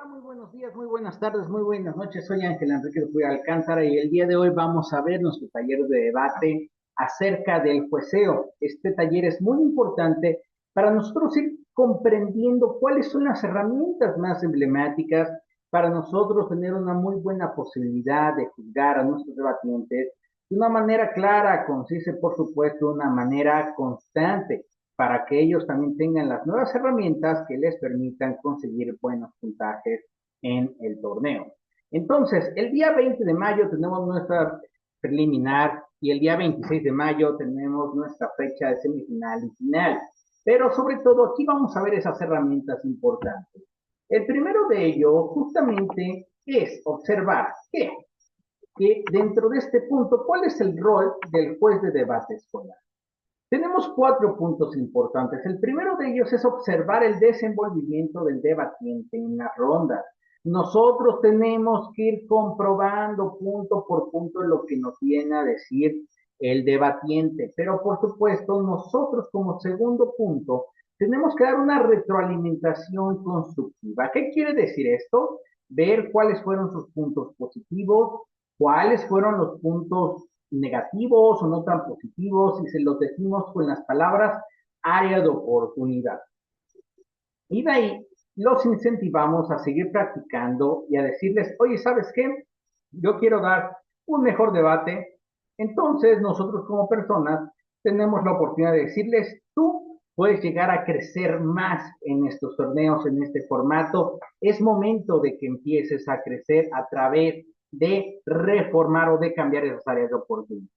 Muy buenos días, muy buenas tardes, muy buenas noches. Soy Ángel Enrique de Puy Alcántara y el día de hoy vamos a ver nuestro taller de debate acerca del jueceo. Este taller es muy importante para nosotros ir comprendiendo cuáles son las herramientas más emblemáticas para nosotros tener una muy buena posibilidad de juzgar a nuestros debatientes de una manera clara, concisa y por supuesto de una manera constante para que ellos también tengan las nuevas herramientas que les permitan conseguir buenos puntajes en el torneo. Entonces, el día 20 de mayo tenemos nuestra preliminar y el día 26 de mayo tenemos nuestra fecha de semifinal y final. Pero sobre todo aquí vamos a ver esas herramientas importantes. El primero de ellos justamente es observar que dentro de este punto, ¿cuál es el rol del juez de debate escolar? Tenemos cuatro puntos importantes. El primero de ellos es observar el desenvolvimiento del debatiente en la ronda. Nosotros tenemos que ir comprobando punto por punto lo que nos viene a decir el debatiente, pero por supuesto nosotros como segundo punto tenemos que dar una retroalimentación constructiva. ¿Qué quiere decir esto? Ver cuáles fueron sus puntos positivos, cuáles fueron los puntos negativos o no tan positivos, y se los decimos con las palabras área de oportunidad. Y de ahí los incentivamos a seguir practicando y a decirles, oye, ¿sabes qué? Yo quiero dar un mejor debate. Entonces nosotros como personas tenemos la oportunidad de decirles, tú puedes llegar a crecer más en estos torneos, en este formato. Es momento de que empieces a crecer a través de reformar o de cambiar esas áreas de oportunidad.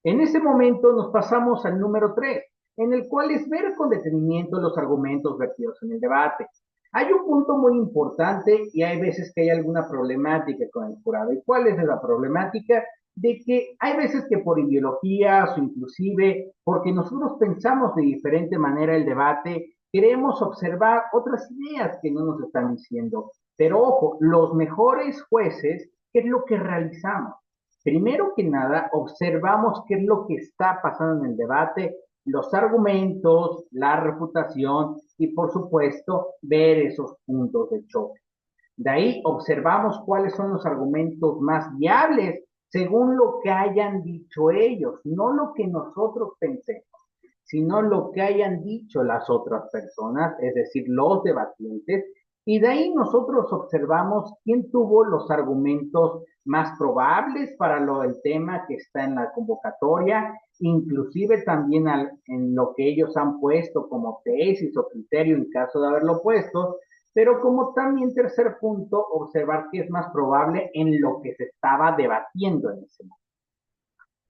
En ese momento nos pasamos al número 3, en el cual es ver con detenimiento los argumentos vertidos en el debate. Hay un punto muy importante y hay veces que hay alguna problemática con el jurado. ¿Y cuál es la problemática? De que hay veces que por ideologías o inclusive porque nosotros pensamos de diferente manera el debate, queremos observar otras ideas que no nos están diciendo. Pero ojo, los mejores jueces, ¿qué es lo que realizamos? Primero que nada, observamos qué es lo que está pasando en el debate, los argumentos, la reputación y, por supuesto, ver esos puntos de choque. De ahí observamos cuáles son los argumentos más viables según lo que hayan dicho ellos, no lo que nosotros pensemos, sino lo que hayan dicho las otras personas, es decir, los debatientes, y de ahí nosotros observamos quién tuvo los argumentos más probables para el tema que está en la convocatoria, inclusive también en lo que ellos han puesto como tesis o criterio en caso de haberlo puesto, pero como también tercer punto, observar qué es más probable en lo que se estaba debatiendo en ese momento.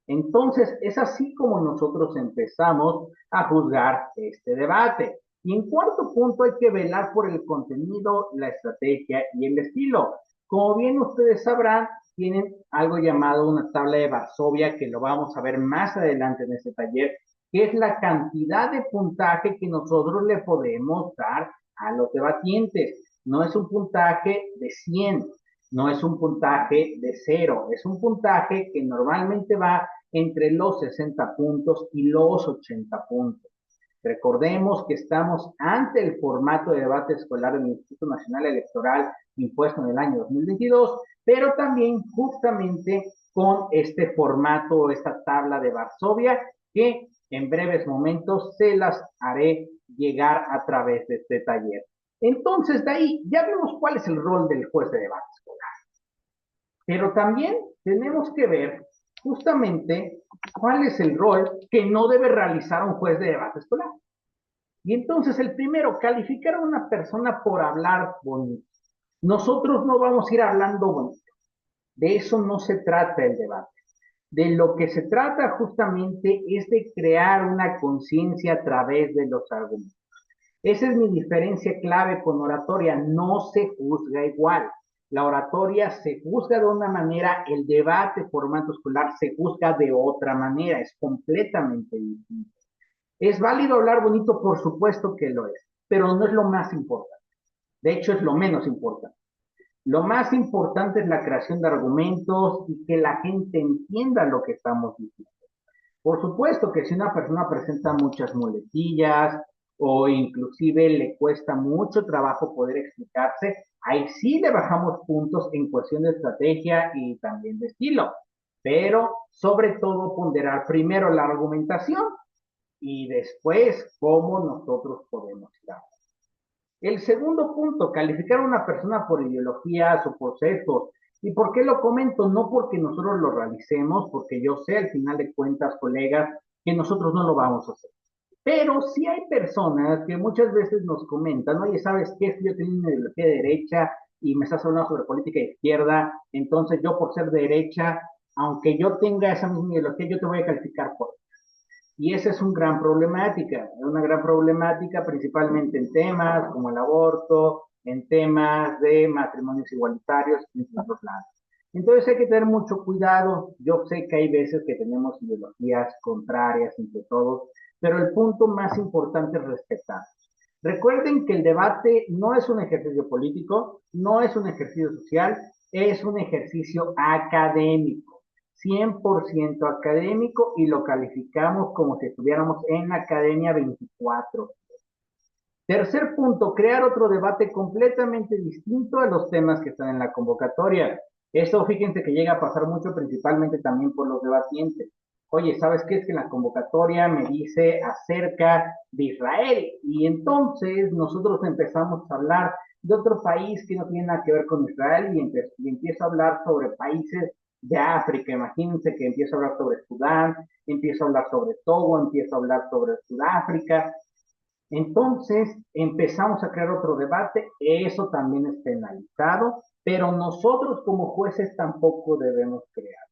Entonces, es así como nosotros empezamos a juzgar este debate. Y en cuarto punto, hay que velar por el contenido, la estrategia y el estilo. Como bien ustedes sabrán, tienen algo llamado una tabla de Varsovia, que lo vamos a ver más adelante en este taller, que es la cantidad de puntaje que nosotros le podemos dar a los debatientes. No es un puntaje de 100, no es un puntaje de 0, es un puntaje que normalmente va entre los 60 puntos y los 80 puntos. Recordemos que estamos ante el formato de debate escolar del Instituto Nacional Electoral impuesto en el año 2022, pero también justamente con este formato, esta tabla de Varsovia, que en breves momentos se las haré llegar a través de este taller. Entonces, de ahí ya vemos cuál es el rol del juez de debate escolar. Pero también tenemos que ver justamente cuál es el rol que no debe realizar un juez de debate escolar. Y entonces el primero, calificar a una persona por hablar bonito. Nosotros no vamos a ir hablando bonito. De eso no se trata el debate. De lo que se trata justamente es de crear una conciencia a través de los argumentos. Esa es mi diferencia clave con oratoria. No se juzga igual. La oratoria se juzga de una manera, el debate formato escolar se juzga de otra manera, es completamente distinto. ¿Es válido hablar bonito? Por supuesto que lo es, pero no es lo más importante. De hecho, es lo menos importante. Lo más importante es la creación de argumentos y que la gente entienda lo que estamos diciendo. Por supuesto que si una persona presenta muchas muletillas, o inclusive le cuesta mucho trabajo poder explicarse, ahí sí le bajamos puntos en cuestión de estrategia y también de estilo, pero sobre todo ponderar primero la argumentación y después cómo nosotros podemos dar. El segundo punto, calificar a una persona por ideologías o por sesgos. ¿Y por qué lo comento? No porque nosotros lo realicemos, porque yo sé al final de cuentas, colegas, que nosotros no lo vamos a hacer. Pero sí hay personas que muchas veces nos comentan, oye, ¿sabes qué? Yo tengo una ideología de derecha y me estás hablando sobre política de izquierda, entonces yo por ser de derecha, aunque yo tenga esa misma ideología, yo te voy a calificar por. Y esa es una gran problemática principalmente en temas como el aborto, en temas de matrimonios igualitarios y en otros lados. Entonces hay que tener mucho cuidado. Yo sé que hay veces que tenemos ideologías contrarias entre todos, pero el punto más importante es respetar. Recuerden que el debate no es un ejercicio político, no es un ejercicio social, es un ejercicio académico, 100% académico, y lo calificamos como si estuviéramos en la Academia 24. Tercer punto, crear otro debate completamente distinto a los temas que están en la convocatoria. Eso fíjense que llega a pasar mucho, principalmente también por los debatientes. Oye, ¿sabes qué? Es que en la convocatoria me dice acerca de Israel y entonces nosotros empezamos a hablar de otro país que no tiene nada que ver con Israel y empiezo a hablar sobre países de África. Imagínense que empiezo a hablar sobre Sudán, empiezo a hablar sobre Togo, empiezo a hablar sobre Sudáfrica. Entonces empezamos a crear otro debate, eso también es penalizado, pero nosotros como jueces tampoco debemos crear.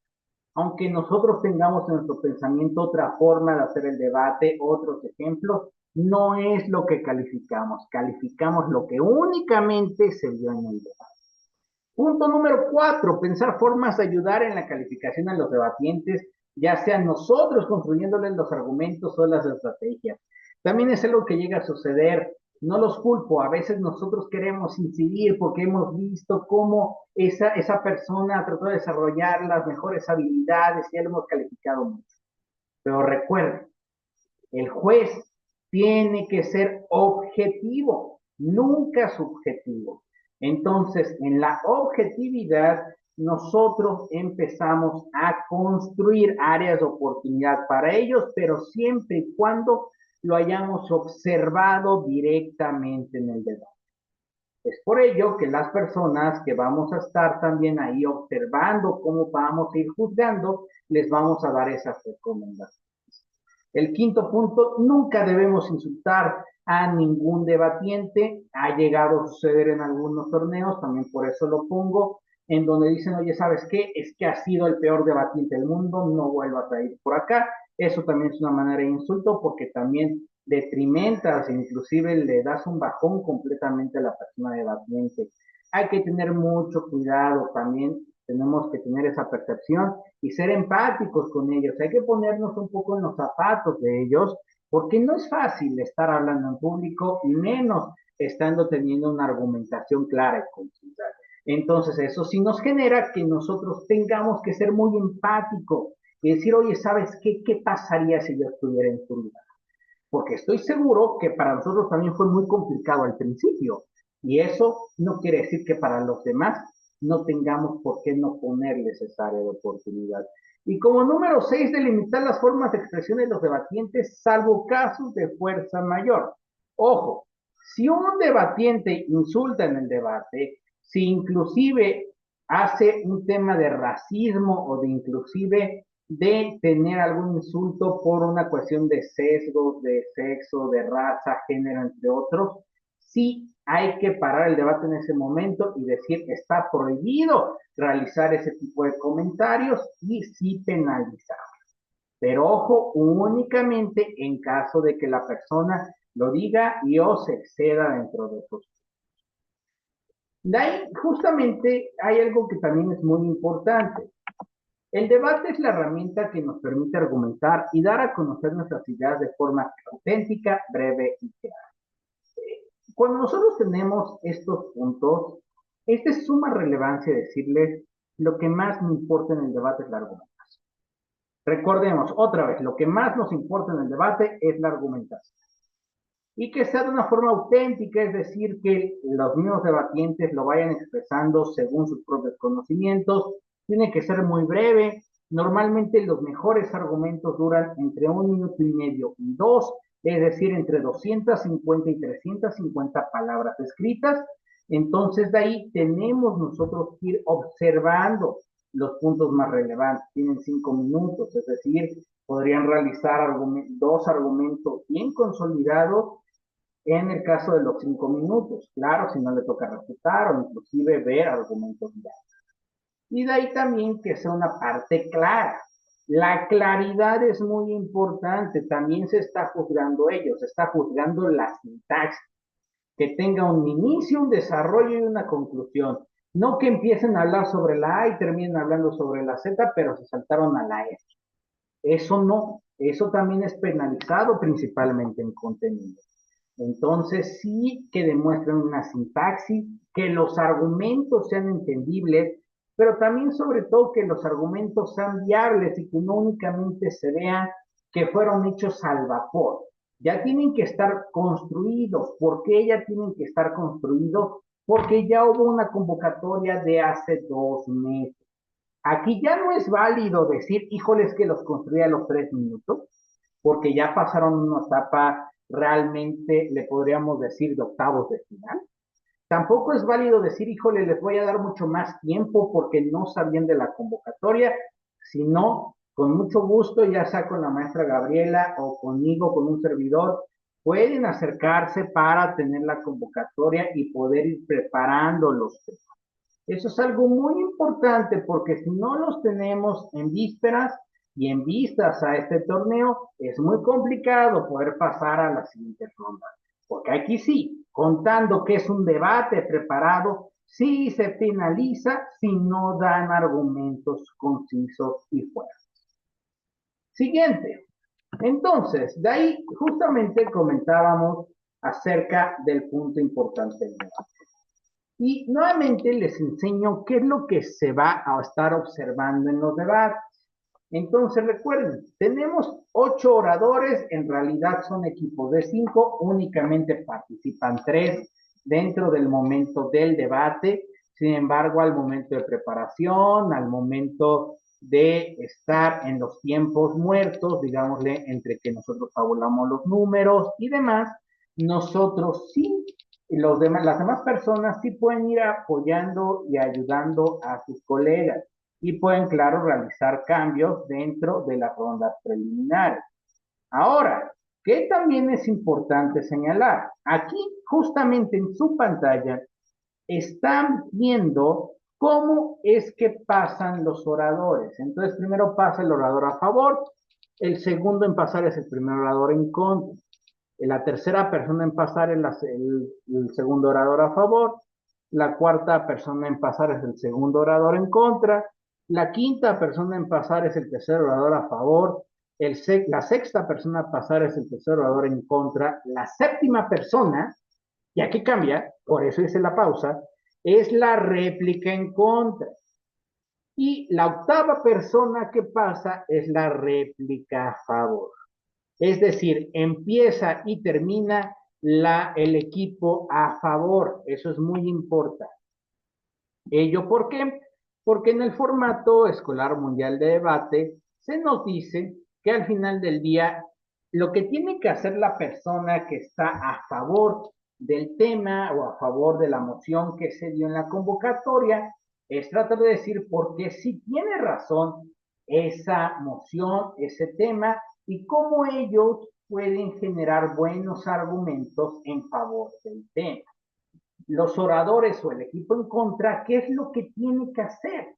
Aunque nosotros tengamos en nuestro pensamiento otra forma de hacer el debate, otros ejemplos, no es lo que calificamos, calificamos lo que únicamente se vio en el debate. Punto número 4, pensar formas de ayudar en la calificación a los debatientes, ya sean nosotros construyéndoles los argumentos o las estrategias. También es algo que llega a suceder, no los culpo, a veces nosotros queremos incidir porque hemos visto cómo esa persona trató de desarrollar las mejores habilidades y ya lo hemos calificado mucho. Pero recuerden, el juez tiene que ser objetivo, nunca subjetivo. Entonces, en la objetividad, nosotros empezamos a construir áreas de oportunidad para ellos, pero siempre y cuando lo hayamos observado directamente en el debate. Es por ello que las personas que vamos a estar también ahí observando cómo vamos a ir juzgando, les vamos a dar esas recomendaciones. El quinto punto, nunca debemos insultar a ningún debatiente. Ha llegado a suceder en algunos torneos, también por eso lo pongo, en donde dicen, oye, ¿sabes qué? Es que ha sido el peor debatiente del mundo, no vuelvas a ir por acá. Eso también es una manera de insulto porque también detrimentas, inclusive le das un bajón completamente a la persona debatiente. Hay que tener mucho cuidado también, tenemos que tener esa percepción y ser empáticos con ellos. Hay que ponernos un poco en los zapatos de ellos, porque no es fácil estar hablando en público y menos estando teniendo una argumentación clara y concisa. Entonces, eso sí nos genera que nosotros tengamos que ser muy empáticos y decir, oye, ¿sabes qué? ¿Qué pasaría si yo estuviera en tu lugar? Porque estoy seguro que para nosotros también fue muy complicado al principio. Y eso no quiere decir que para los demás no tengamos por qué no ponerles esa área de oportunidad. Y como número 6, delimitar las formas de expresión de los debatientes, salvo casos de fuerza mayor. Ojo, si un debatiente insulta en el debate, si inclusive hace un tema de racismo o de inclusive de tener algún insulto por una cuestión de sesgos, de sexo, de raza, género, entre otros, sí hay que parar el debate en ese momento y decir está prohibido realizar ese tipo de comentarios y sí penalizar. Pero ojo, únicamente en caso de que la persona lo diga y o se exceda dentro de esos. De ahí, justamente, hay algo que también es muy importante. El debate es la herramienta que nos permite argumentar y dar a conocer nuestras ideas de forma auténtica, breve y clara. Cuando nosotros tenemos estos puntos, es de suma relevancia decirles lo que más me importa en el debate es la argumentación. Recordemos otra vez, lo que más nos importa en el debate es la argumentación. y que sea de una forma auténtica, es decir, que los mismos debatientes lo vayan expresando según sus propios conocimientos. Tiene que ser muy breve. Normalmente los mejores argumentos duran entre 1 minuto y medio y 2, es decir, entre 250 y 350 palabras escritas. Entonces, de ahí tenemos nosotros que ir observando los puntos más relevantes. Tienen 5 minutos, es decir, podrían realizar dos argumentos bien consolidados en el caso de los 5 minutos. Claro, si no le toca refutar o inclusive ver argumentos ya. Y de ahí también que sea una parte clara. La claridad es muy importante. También se está juzgando ello, se está juzgando la sintaxis, que tenga un inicio, un desarrollo y una conclusión. No que empiecen a hablar sobre la A y terminen hablando sobre la Z, pero se saltaron a la E. Eso no, eso también es penalizado principalmente en contenido. Entonces sí que demuestren una sintaxis, que los argumentos sean entendibles, pero también sobre todo que los argumentos sean viables y que no únicamente se vean que fueron hechos al vapor. Ya tienen que estar construidos. ¿Por qué ya tienen que estar construidos? Porque ya hubo una convocatoria de hace 2 meses. Aquí ya no es válido decir, híjoles, que los construí a los 3 minutos, porque ya pasaron una etapa realmente, le podríamos decir, de octavos de final. Tampoco es válido decir, híjole, les voy a dar mucho más tiempo porque no sabían de la convocatoria, sino con mucho gusto, ya sea con la maestra Gabriela o conmigo, con un servidor, pueden acercarse para tener la convocatoria y poder ir preparando los temas. Eso es algo muy importante porque si no los tenemos en vísperas y en vistas a este torneo, es muy complicado poder pasar a la siguiente ronda. Porque aquí sí, contando que es un debate preparado, sí se finaliza si no dan argumentos concisos y fuertes. Siguiente. Entonces, de ahí justamente comentábamos acerca del punto importante del debate. Y nuevamente les enseño qué es lo que se va a estar observando en los debates. Entonces recuerden, tenemos 8 oradores, en realidad son equipos de 5, únicamente participan 3 dentro del momento del debate. Sin embargo, al momento de preparación, al momento de estar en los tiempos muertos, digámosle, entre que nosotros tabulamos los números y demás, nosotros sí, las demás personas sí pueden ir apoyando y ayudando a sus colegas y pueden, claro, realizar cambios dentro de las rondas preliminares. Ahora, ¿qué también es importante señalar? Aquí, justamente en su pantalla, están viendo cómo es que pasan los oradores. Entonces, primero pasa el orador a favor, el segundo en pasar es el primer orador en contra, la tercera persona en pasar es el segundo orador a favor, la cuarta persona en pasar es el segundo orador en contra, la quinta persona en pasar es el tercer orador a favor, la sexta persona a pasar es el tercer orador en contra, la séptima persona, y aquí cambia, por eso hice la pausa, es la réplica en contra. Y la octava persona que pasa es la réplica a favor. Es decir, empieza y termina el equipo a favor. Eso es muy importante. ¿Ello por qué? Porque en el formato escolar mundial de debate se nos dice que al final del día lo que tiene que hacer la persona que está a favor del tema o a favor de la moción que se dio en la convocatoria es tratar de decir por qué sí tiene razón esa moción, ese tema y cómo ellos pueden generar buenos argumentos en favor del tema. Los oradores o el equipo en contra, ¿qué es lo que tiene que hacer?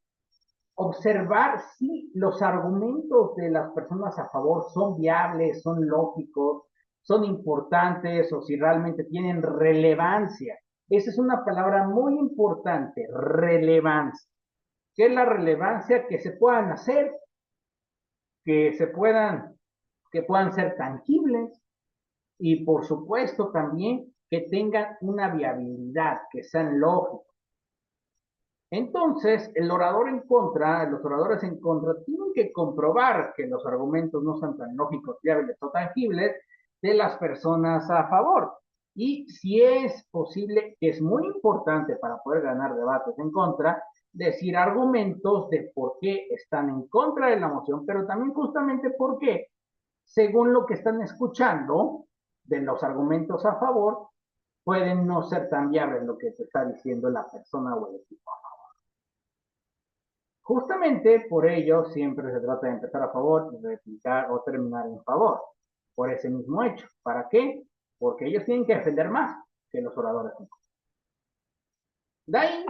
Observar si los argumentos de las personas a favor son viables, son lógicos, son importantes o si realmente tienen relevancia. Esa es una palabra muy importante, relevancia. ¿Qué es la relevancia? Que se puedan hacer, que que puedan ser tangibles y por supuesto también que tengan una viabilidad, que sean lógicos. Entonces, el orador en contra, los oradores en contra, tienen que comprobar que los argumentos no son tan lógicos, viables o tangibles, de las personas a favor. Y si es posible, que es muy importante para poder ganar debates en contra, decir argumentos de por qué están en contra de la moción, pero también justamente por qué, según lo que están escuchando de los argumentos a favor, pueden no ser tan viables lo que te está diciendo la persona o el equipo. Justamente por ello siempre se trata de empezar a favor y replicar o terminar en favor, por ese mismo hecho. ¿Para qué? Porque ellos tienen que defender más que los oradores. De ahí,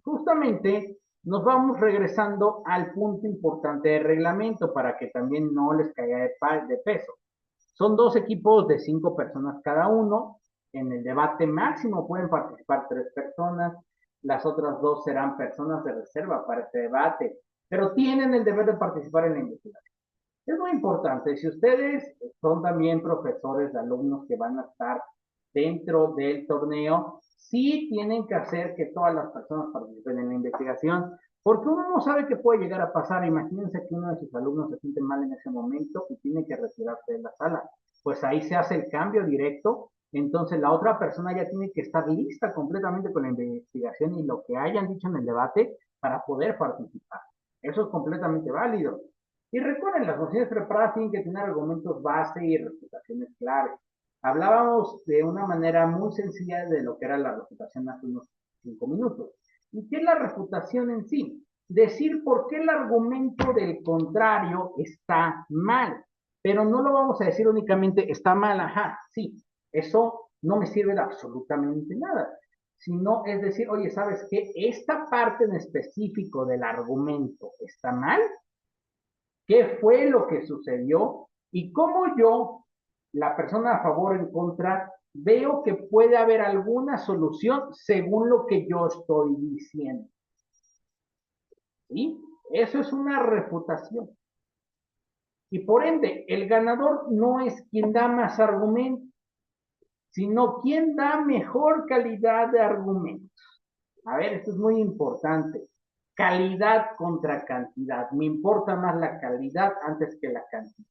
justamente, nos vamos regresando al punto importante del reglamento para que también no les caiga de peso. Son dos equipos de 5 personas cada uno. En el debate máximo pueden participar 3 personas. Las otras 2 serán personas de reserva para este debate, pero tienen el deber de participar en la investigación. Es muy importante, si ustedes son también profesores de alumnos que van a estar dentro del torneo, sí tienen que hacer que todas las personas participen en la investigación, porque uno no sabe qué puede llegar a pasar. Imagínense que uno de sus alumnos se siente mal en ese momento y tiene que retirarse de la sala. Pues ahí se hace el cambio directo, entonces la otra persona ya tiene que estar lista completamente con la investigación y lo que hayan dicho en el debate para poder participar. Eso es completamente válido. Y recuerden, las mociones preparadas tienen que tener argumentos base y refutaciones claves. Hablábamos de una manera muy sencilla de lo que era la refutación hace unos 5 minutos. ¿Y qué es la refutación en sí? Decir por qué el argumento del contrario está mal. Pero no lo vamos a decir únicamente está mal, ajá, sí, eso no me sirve de absolutamente nada. Sino es decir, oye, ¿sabes qué? Esta parte en específico del argumento está mal. ¿Qué fue lo que sucedió? Y cómo yo, la persona a favor o en contra, veo que puede haber alguna solución según lo que yo estoy diciendo. ¿Sí? Eso es una refutación. Y por ende, el ganador no es quien da más argumentos, sino quien da mejor calidad de argumentos. A ver, esto es muy importante. Calidad contra cantidad. Me importa más la calidad antes que la cantidad.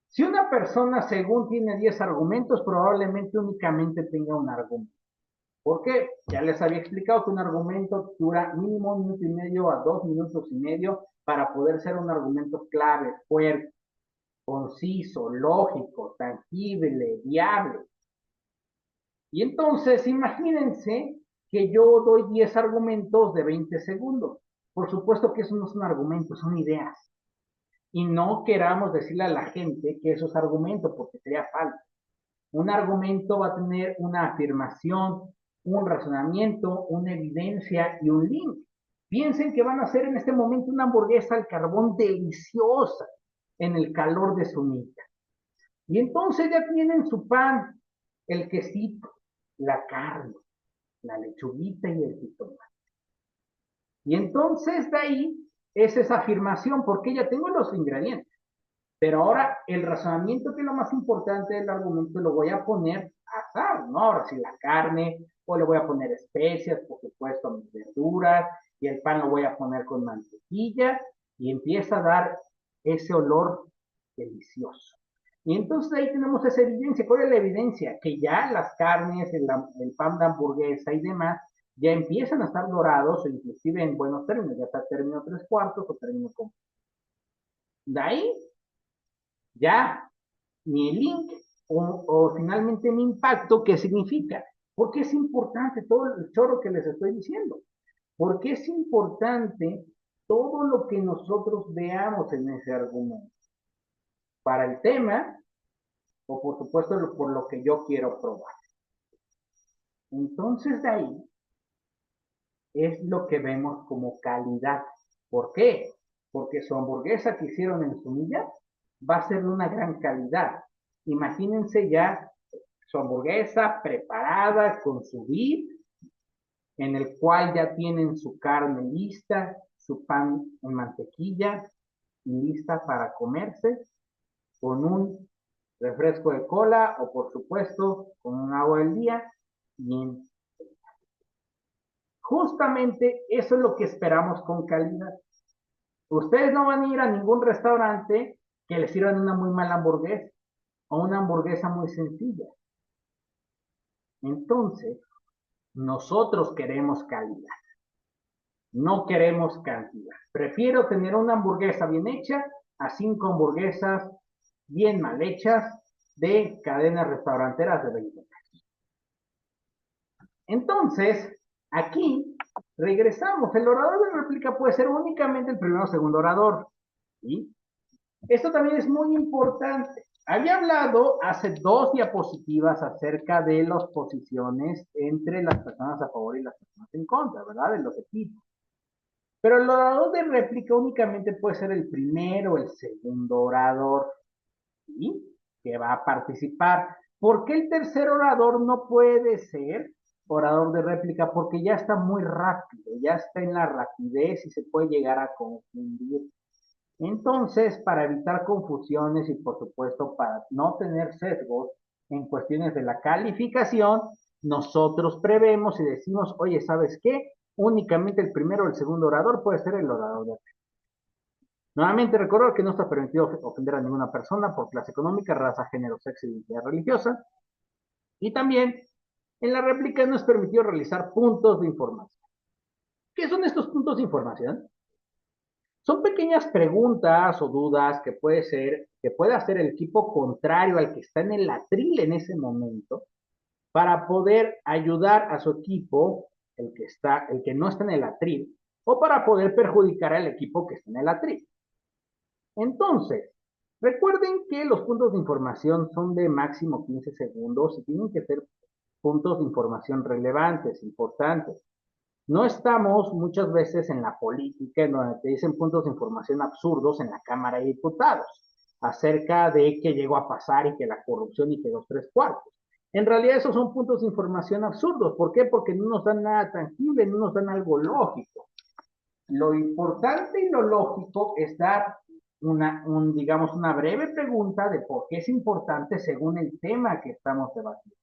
Si una persona, según tiene 10 argumentos, probablemente únicamente tenga un argumento. ¿Por qué? Ya les había explicado que un argumento dura mínimo 1 minuto y medio a 2 minutos y medio para poder ser un argumento clave, fuerte, conciso, lógico, tangible, viable. Y entonces, imagínense que yo doy 10 argumentos de 20 segundos. Por supuesto que eso no son argumentos, son ideas. Y no queramos decirle a la gente que eso es argumento, porque sería falso. Un argumento va a tener una afirmación, un razonamiento, una evidencia y un link. Piensen que van a hacer en este momento una hamburguesa al carbón deliciosa en el calor de su mica. Y entonces ya tienen su pan, el quesito, la carne, la lechuguita y el jitomate. Y entonces de ahí es esa afirmación, porque ya tengo los ingredientes. Pero ahora el razonamiento, que es lo más importante del argumento, lo voy a poner a azar, ¿no? Ahora sí, la carne, o le voy a poner especias, por supuesto, mis verduras, y el pan lo voy a poner con mantequilla, y empieza a dar ese olor delicioso. Y entonces ahí tenemos esa evidencia. ¿Cuál es la evidencia? Que ya las carnes, el pan de hamburguesa y demás, ya empiezan a estar dorados, o inclusive en buenos términos, ya está término 3/4 o término con. De ahí ya mi link o finalmente mi impacto, ¿qué significa? Porque es importante todo el chorro que les estoy diciendo. Porque es importante todo lo que nosotros veamos en ese argumento. Para el tema, o por supuesto por lo que yo quiero probar. Entonces de ahí es lo que vemos como calidad. ¿Por qué? Porque su hamburguesa que hicieron en su milla va a ser de una gran calidad. Imagínense ya su hamburguesa preparada con su beef, en el cual ya tienen su carne lista, su pan en mantequilla y lista para comerse, con un refresco de cola o por supuesto con un agua del día. Bien. Justamente eso es lo que esperamos con calidad. Ustedes no van a ir a ningún restaurante que les sirvan una muy mala hamburguesa. o una hamburguesa muy sencilla. Entonces, nosotros queremos calidad, no queremos cantidad. Prefiero tener una hamburguesa bien hecha a 5 hamburguesas bien mal hechas de cadenas restauranteras de 20 pesos. Entonces, aquí regresamos. El orador de réplica puede ser únicamente el primero o segundo orador. ¿Sí? Esto también es muy importante. Había hablado hace 2 diapositivas acerca de las posiciones entre las personas a favor y las personas en contra, ¿verdad? De los equipos. Pero el orador de réplica únicamente puede ser el primero o el segundo orador, ¿sí? Que va a participar. ¿Por qué el tercer orador no puede ser orador de réplica? Porque ya está muy rápido, ya está en la rapidez y se puede llegar a confundir. Entonces, para evitar confusiones y por supuesto para no tener sesgos en cuestiones de la calificación, nosotros prevemos y decimos, oye, ¿sabes qué? Únicamente el primero o el segundo orador puede ser el orador de réplica. Nuevamente recordar que no está permitido ofender a ninguna persona por clase económica, raza, género, sexo y identidad religiosa. Y también en la réplica no es permitido realizar puntos de información. ¿Qué son estos puntos de información? Son pequeñas preguntas o dudas que puede hacer el equipo contrario al que está en el atril en ese momento para poder ayudar a su equipo, el que no está en el atril, o para poder perjudicar al equipo que está en el atril. Entonces, recuerden que los puntos de información son de máximo 15 segundos y tienen que ser puntos de información relevantes, importantes. No estamos muchas veces en la política en donde te dicen puntos de información absurdos en la Cámara de Diputados acerca de qué llegó a pasar y que la corrupción y que los 3/4. En realidad esos son puntos de información absurdos. ¿Por qué? Porque no nos dan nada tangible, no nos dan algo lógico. Lo importante y lo lógico es dar digamos, una breve pregunta de por qué es importante según el tema que estamos debatiendo.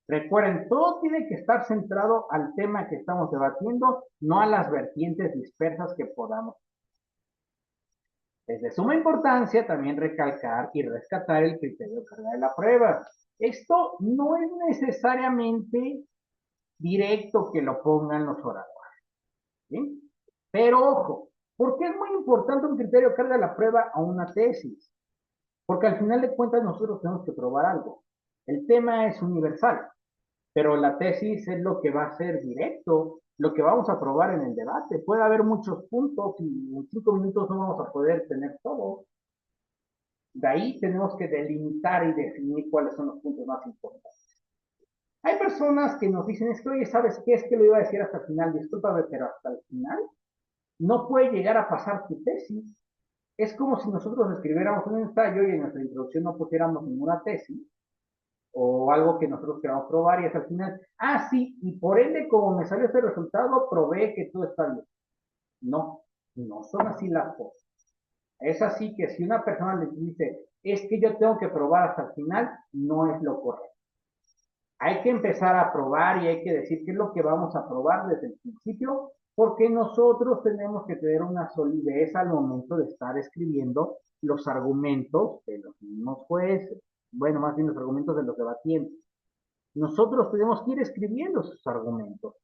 Recuerden, todo tiene que estar centrado al tema que estamos debatiendo, no a las vertientes dispersas que podamos. Es de suma importancia también recalcar y rescatar el criterio de carga de la prueba. Esto no es necesariamente directo que lo pongan los oradores, ¿sí? Pero ojo, ¿por qué es muy importante un criterio de carga de la prueba a una tesis? Porque al final de cuentas nosotros tenemos que probar algo. El tema es universal, pero la tesis es lo que va a ser directo, lo que vamos a probar en el debate. Puede haber muchos puntos y en 5 minutos no vamos a poder tener todo. De ahí tenemos que delimitar y definir cuáles son los puntos más importantes. Hay personas que nos dicen, es que, oye, ¿sabes qué? Es que lo iba a decir hasta el final, discúlpame, pero hasta el final no puede llegar a pasar tu tesis. Es como si nosotros escribiéramos un ensayo y en nuestra introducción no pusiéramos ninguna tesis o algo que nosotros queramos probar y hasta el final, sí, y por ende, como me salió este resultado, probé que todo está bien. No, no son así las cosas. Es así que si una persona le dice, es que yo tengo que probar hasta el final, no es lo correcto. Hay que empezar a probar y hay que decir qué es lo que vamos a probar desde el principio, porque nosotros tenemos que tener una solidez al momento de estar escribiendo los argumentos de los mismos jueces, bueno, más bien los argumentos de los debatientes. Nosotros tenemos que ir escribiendo sus argumentos,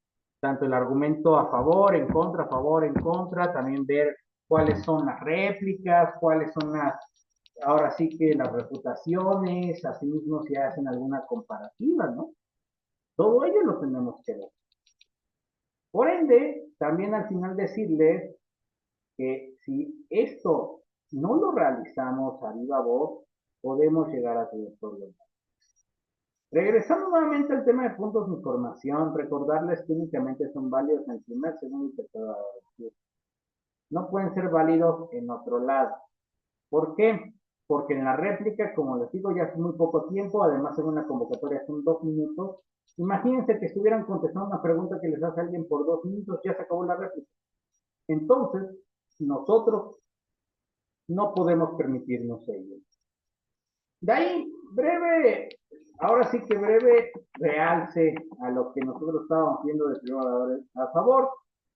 tanto el argumento a favor, en contra, también ver cuáles son las réplicas, cuáles son ahora sí que las reputaciones, así mismo si hacen alguna comparativa, ¿no? Todo ello lo tenemos que ver. Por ende, también al final decirles que si esto no lo realizamos a viva voz, podemos llegar a tener problemas. Regresando nuevamente al tema de puntos de información, recordarles que únicamente son válidos en el primer, segundo y tercer grado. No pueden ser válidos en otro lado. ¿Por qué? Porque en la réplica, como les digo, ya hace muy poco tiempo, además en una convocatoria son 2 minutos. Imagínense que estuvieran contestando una pregunta que les hace alguien por 2 minutos, ya se acabó la réplica. Entonces, nosotros no podemos permitirnos ello. De ahí, ahora sí que breve realce a lo que nosotros estábamos viendo de privadores a favor,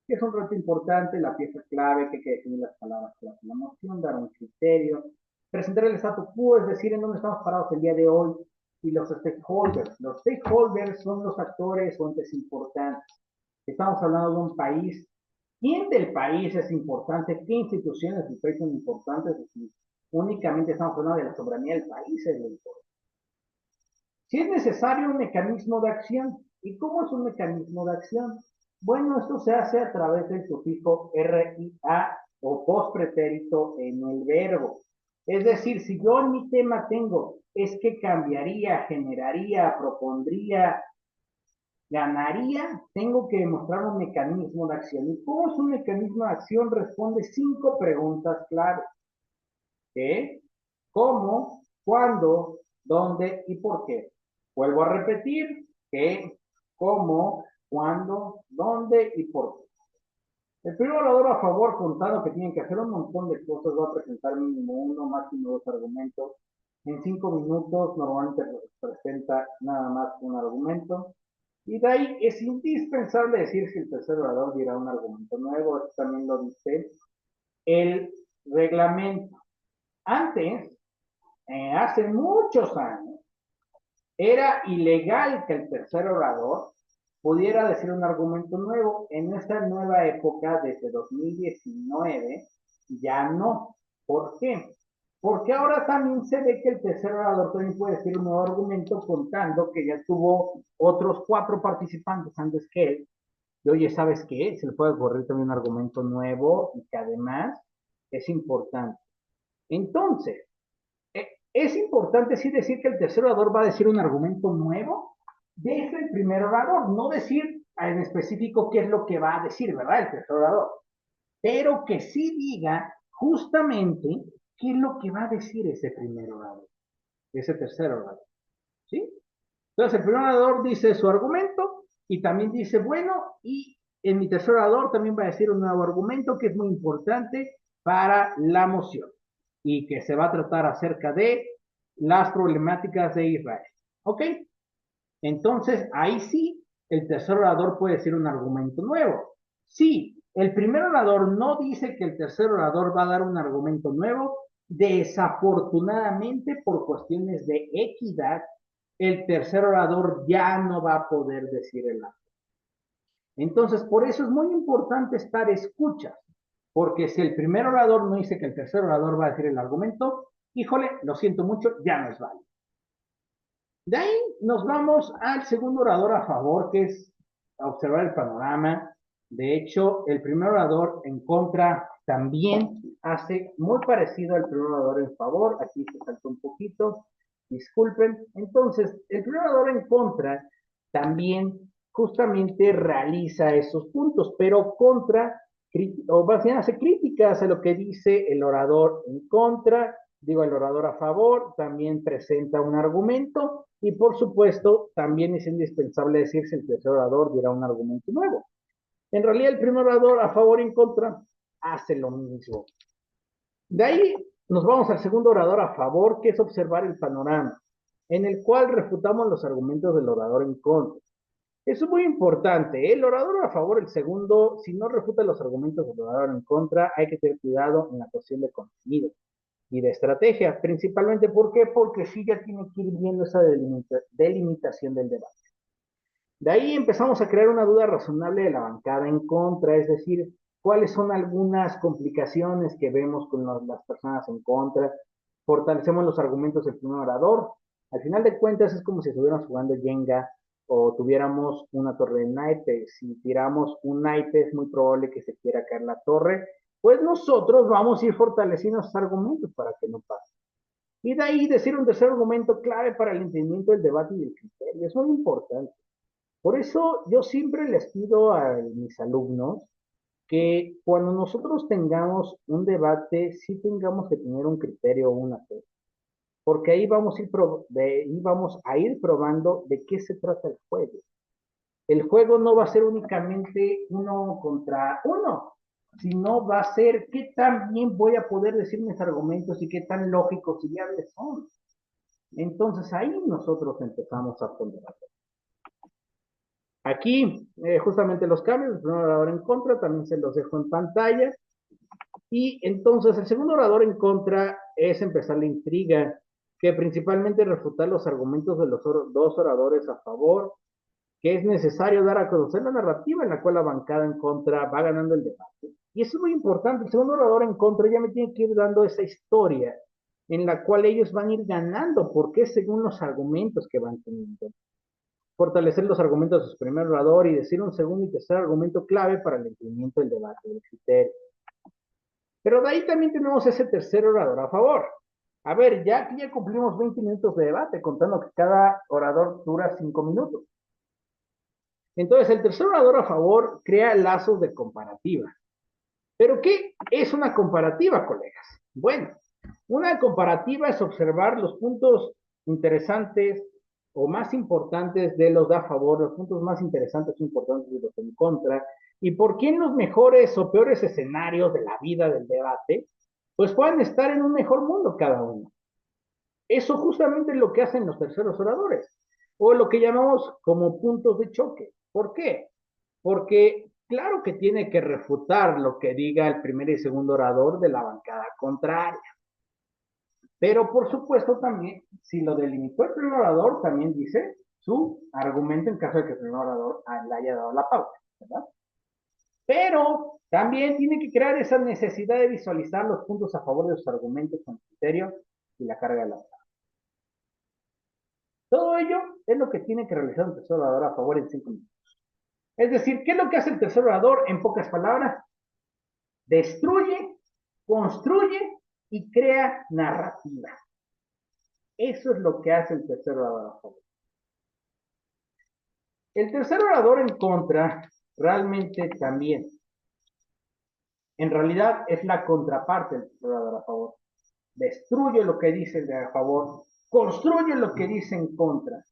que es un reto importante, la pieza clave, que hay que definir las palabras clave de la moción, dar un criterio, presentar el statu quo, es decir, en dónde estamos parados el día de hoy, y los stakeholders. Los stakeholders son los actores o entes importantes. Estamos hablando de un país. ¿Quién del país es importante? ¿Qué instituciones del país son importantes? Es decir, únicamente estamos hablando de la soberanía del país, es lo importante. Si es necesario un mecanismo de acción. ¿Y cómo es un mecanismo de acción? Bueno, esto se hace a través del sufijo RIA o postpretérito en el verbo. Es decir, si yo en mi tema tengo es que cambiaría, generaría, propondría, ganaría, tengo que demostrar un mecanismo de acción. ¿Y cómo es un mecanismo de acción? Responde 5 preguntas claves. ¿Qué? ¿Cómo? ¿Cuándo? ¿Dónde? ¿Y por qué? Vuelvo a repetir. ¿Qué? ¿Cómo? ¿Cuándo? ¿Dónde? ¿Y por qué? El primer orador a favor, contando que tienen que hacer un montón de cosas, va a presentar mínimo uno, máximo dos argumentos. En 5 minutos normalmente presenta nada más un argumento. Y de ahí es indispensable decir si el tercer orador dirá un argumento nuevo. Esto también lo dice el reglamento. Antes, hace muchos años, era ilegal que el tercer orador pudiera decir un argumento nuevo. En esta nueva época, desde 2019, ya no. ¿Por qué? Porque ahora también se ve que el tercer orador también puede decir un nuevo argumento contando que ya tuvo otros 4 participantes antes que él. Y oye, ¿sabes qué? Se le puede ocurrir también un argumento nuevo y que además es importante. Entonces, es importante sí decir que el tercer orador va a decir un argumento nuevo desde el primer orador, no decir en específico qué es lo que va a decir, ¿verdad? El tercer orador, pero que sí diga justamente qué es lo que va a decir ese primer orador, ese tercer orador, ¿sí? Entonces el primer orador dice su argumento y también dice, bueno, y en mi tercer orador también va a decir un nuevo argumento que es muy importante para la moción y que se va a tratar acerca de las problemáticas de Israel. ¿Ok? Entonces, ahí sí, el tercer orador puede decir un argumento nuevo. Si el primer orador no dice que el tercer orador va a dar un argumento nuevo, desafortunadamente por cuestiones de equidad, el tercer orador ya no va a poder decir el argumento. Entonces, por eso es muy importante estar escuchas, porque si el primer orador no dice que el tercer orador va a decir el argumento, híjole, lo siento mucho, ya no es válido. De ahí nos vamos al segundo orador a favor, que es observar el panorama. De hecho, el primer orador en contra también hace muy parecido al primer orador en favor. Aquí se saltó un poquito, disculpen. Entonces, el primer orador en contra también justamente realiza esos puntos, pero contra, o más bien hace críticas a lo que dice el orador en contra. Digo, el orador a favor también presenta un argumento y por supuesto también es indispensable decir si el tercer orador dirá un argumento nuevo. En realidad el primer orador a favor y en contra hace lo mismo. De ahí nos vamos al segundo orador a favor, que es observar el panorama, en el cual refutamos los argumentos del orador en contra. Eso es muy importante. El orador a favor, el segundo, si no refuta los argumentos del orador en contra, hay que tener cuidado en la cuestión de contenido y de estrategia, principalmente, ¿por qué? Porque sí ya tiene que ir viendo esa delimitación del debate. De ahí empezamos a crear una duda razonable de la bancada en contra, es decir, cuáles son algunas complicaciones que vemos con las personas en contra, fortalecemos los argumentos del primer orador, al final de cuentas es como si estuviéramos jugando Jenga o tuviéramos una torre de naipes, si tiramos un naipe es muy probable que se quiera caer la torre, pues nosotros vamos a ir fortaleciendo esos argumentos para que no pase. Y de ahí decir un tercer argumento clave para el entendimiento del debate y del criterio, es muy importante. Por eso yo siempre les pido a mis alumnos que cuando nosotros tengamos un debate, sí tengamos que tener un criterio o una fe, porque ahí vamos a ir probando de qué se trata el juego. El juego no va a ser únicamente uno contra uno, sino va a ser qué tan bien voy a poder decir mis argumentos y qué tan lógicos y viables son. Entonces ahí nosotros empezamos a ponderar. Aquí, justamente los cambios, el primer orador en contra, también se los dejo en pantalla. Y entonces el segundo orador en contra es empezar la intriga, que principalmente refutar los argumentos de los dos oradores a favor, que es necesario dar a conocer la narrativa en la cual la bancada en contra va ganando el debate. Y eso es muy importante. El segundo orador en contra ya me tiene que ir dando esa historia en la cual ellos van a ir ganando, porque es según los argumentos que van teniendo. Fortalecer los argumentos de su primer orador y decir un segundo y tercer argumento clave para el entendimiento del debate, del criterio. Pero de ahí también tenemos ese tercer orador a favor. A ver, ya aquí ya cumplimos 20 minutos de debate, contando que cada orador dura 5 minutos. Entonces, el tercer orador a favor crea lazos de comparativa. ¿Pero qué es una comparativa, colegas? Bueno, una comparativa es observar los puntos interesantes o más importantes de los de a favor, los puntos más interesantes o importantes de los en contra, y por qué en los mejores o peores escenarios de la vida del debate, pues pueden estar en un mejor mundo cada uno. Eso justamente es lo que hacen los terceros oradores, o lo que llamamos como puntos de choque. ¿Por qué? Porque claro que tiene que refutar lo que diga el primer y segundo orador de la bancada contraria. Pero por supuesto también, si lo delimitó el primer orador, también dice su argumento en caso de que el primer orador le haya dado la pauta, ¿verdad? Pero también tiene que crear esa necesidad de visualizar los puntos a favor de sus argumentos con criterio y la carga de la otra. Todo ello es lo que tiene que realizar un tercer orador a favor en 5 minutos. Es decir, ¿qué es lo que hace el tercer orador en pocas palabras? Destruye, construye y crea narrativa. Eso es lo que hace el tercer orador a favor. El tercer orador en contra realmente también, en realidad es la contraparte del tercer orador a favor. Destruye lo que dice el de a favor, construye lo que dice en contra,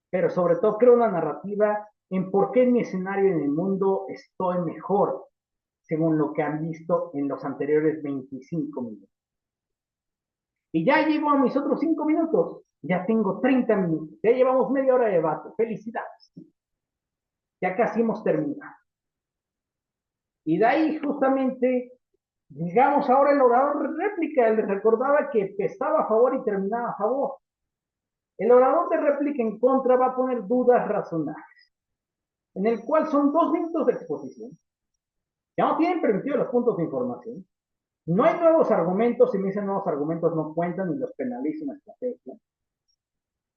pero sobre todo crea una narrativa en por qué en mi escenario en el mundo estoy mejor, según lo que han visto en los anteriores 25 minutos. Y ya llego a mis otros 5 minutos, ya tengo 30 minutos, ya llevamos media hora de debate, felicidades, ya casi hemos terminado. Y de ahí justamente, digamos ahora el orador de réplica, él recordaba que empezaba a favor y terminaba a favor. El orador de réplica en contra va a poner dudas razonables, en el cual son 2 minutos de exposición. Ya no tienen permitido los puntos de información. No hay nuevos argumentos, si me dicen nuevos argumentos no cuentan y los penalizo una estrategia.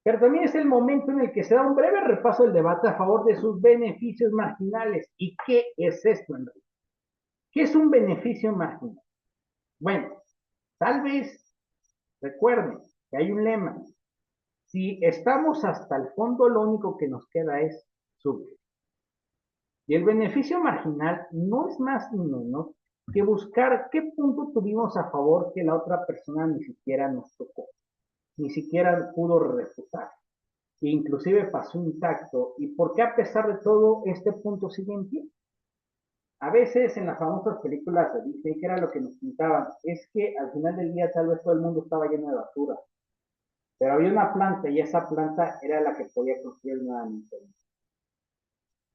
Pero también es el momento en el que se da un breve repaso del debate a favor de sus beneficios marginales. ¿Y qué es esto, Enrique? ¿Qué es un beneficio marginal? Bueno, tal vez recuerden que hay un lema. Si estamos hasta el fondo, lo único que nos queda es subir. Y el beneficio marginal no es más ni menos que buscar qué punto tuvimos a favor que la otra persona ni siquiera nos tocó, ni siquiera pudo refutar, e inclusive pasó intacto, y por qué a pesar de todo este punto sigue en pie. A veces en las famosas películas de Disney, que era lo que nos pintaban, es que al final del día tal vez todo el mundo estaba lleno de basura, pero había una planta y esa planta era la que podía construir nuevamente.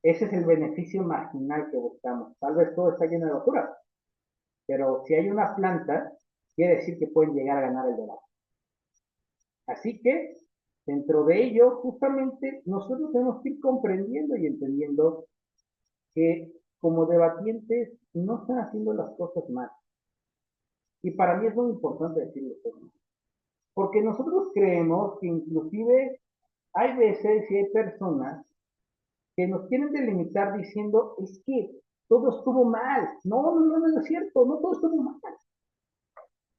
Ese es el beneficio marginal que buscamos. Tal vez todo está lleno de basura, pero si hay una planta, quiere decir que pueden llegar a ganar el debate. Así que, dentro de ello, justamente nosotros tenemos que ir comprendiendo y entendiendo que como debatientes no están haciendo las cosas mal. Y para mí es muy importante decirlo esto, porque nosotros creemos que inclusive hay veces y hay personas que nos quieren delimitar diciendo es que todo estuvo mal. No, no, no, no es cierto, no todo estuvo mal.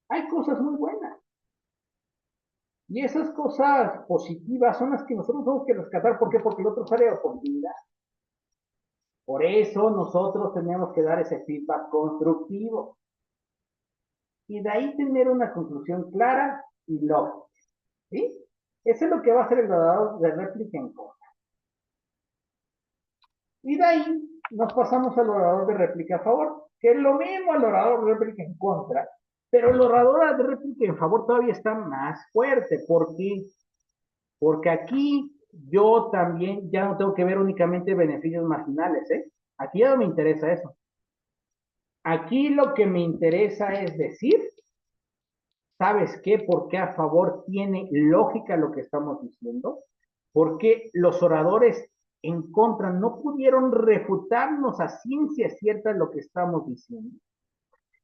Hay cosas muy buenas. Y esas cosas positivas son las que nosotros tenemos que rescatar. ¿Por qué? Porque el otro sale de oportunidad. Por eso nosotros tenemos que dar ese feedback constructivo. Y de ahí tener una conclusión clara y lógica. ¿Sí? Eso es lo que va a hacer el orador de réplica en contra. Y de ahí nos pasamos al orador de réplica a favor, que es lo mismo al orador de réplica en contra, pero el orador de réplica en favor todavía está más fuerte. ¿Por qué? Porque aquí yo también ya no tengo que ver únicamente beneficios marginales, ¿eh? Aquí ya no me interesa eso. Aquí lo que me interesa es decir, ¿sabes qué? ¿Por qué a favor tiene lógica lo que estamos diciendo? Porque los oradores en contra no pudieron refutarnos a ciencia cierta lo que estamos diciendo.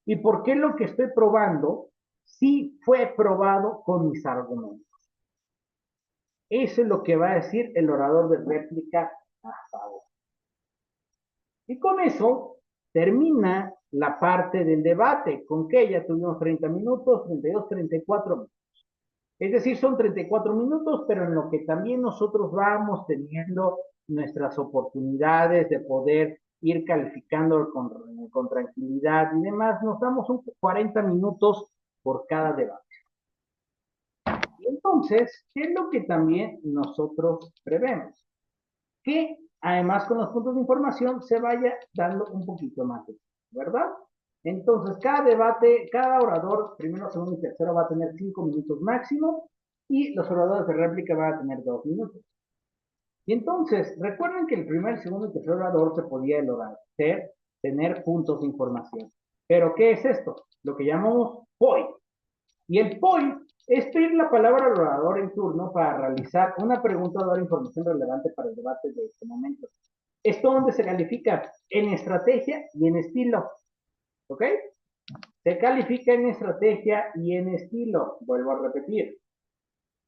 ¿Y por qué lo que estoy probando sí fue probado con mis argumentos? Eso es lo que va a decir el orador de réplica a favor. Y con eso termina la parte del debate. ¿Con qué? Ya tuvimos 30 minutos, 32, 34 minutos. Es decir, son 34 minutos, pero en lo que también nosotros vamos teniendo nuestras oportunidades de poder ir calificando con tranquilidad y demás, nos damos un 40 minutos por cada debate. Y entonces, ¿qué es lo que también nosotros prevemos? Que además con los puntos de información se vaya dando un poquito más de tiempo, ¿verdad? Entonces, cada debate, cada orador, primero, segundo y tercero, va a tener 5 minutos máximo y los oradores de réplica van a tener 2 minutos. Y entonces, recuerden que el primer, segundo y tercer orador se podía hacer, tener puntos de información. Pero, ¿qué es esto? Lo que llamamos POI. Y el POI es pedir la palabra al orador en turno para realizar una pregunta o dar información relevante para el debate de este momento. Esto donde se califica en estrategia y en estilo. ¿Ok? Se califica en estrategia y en estilo. Vuelvo a repetir.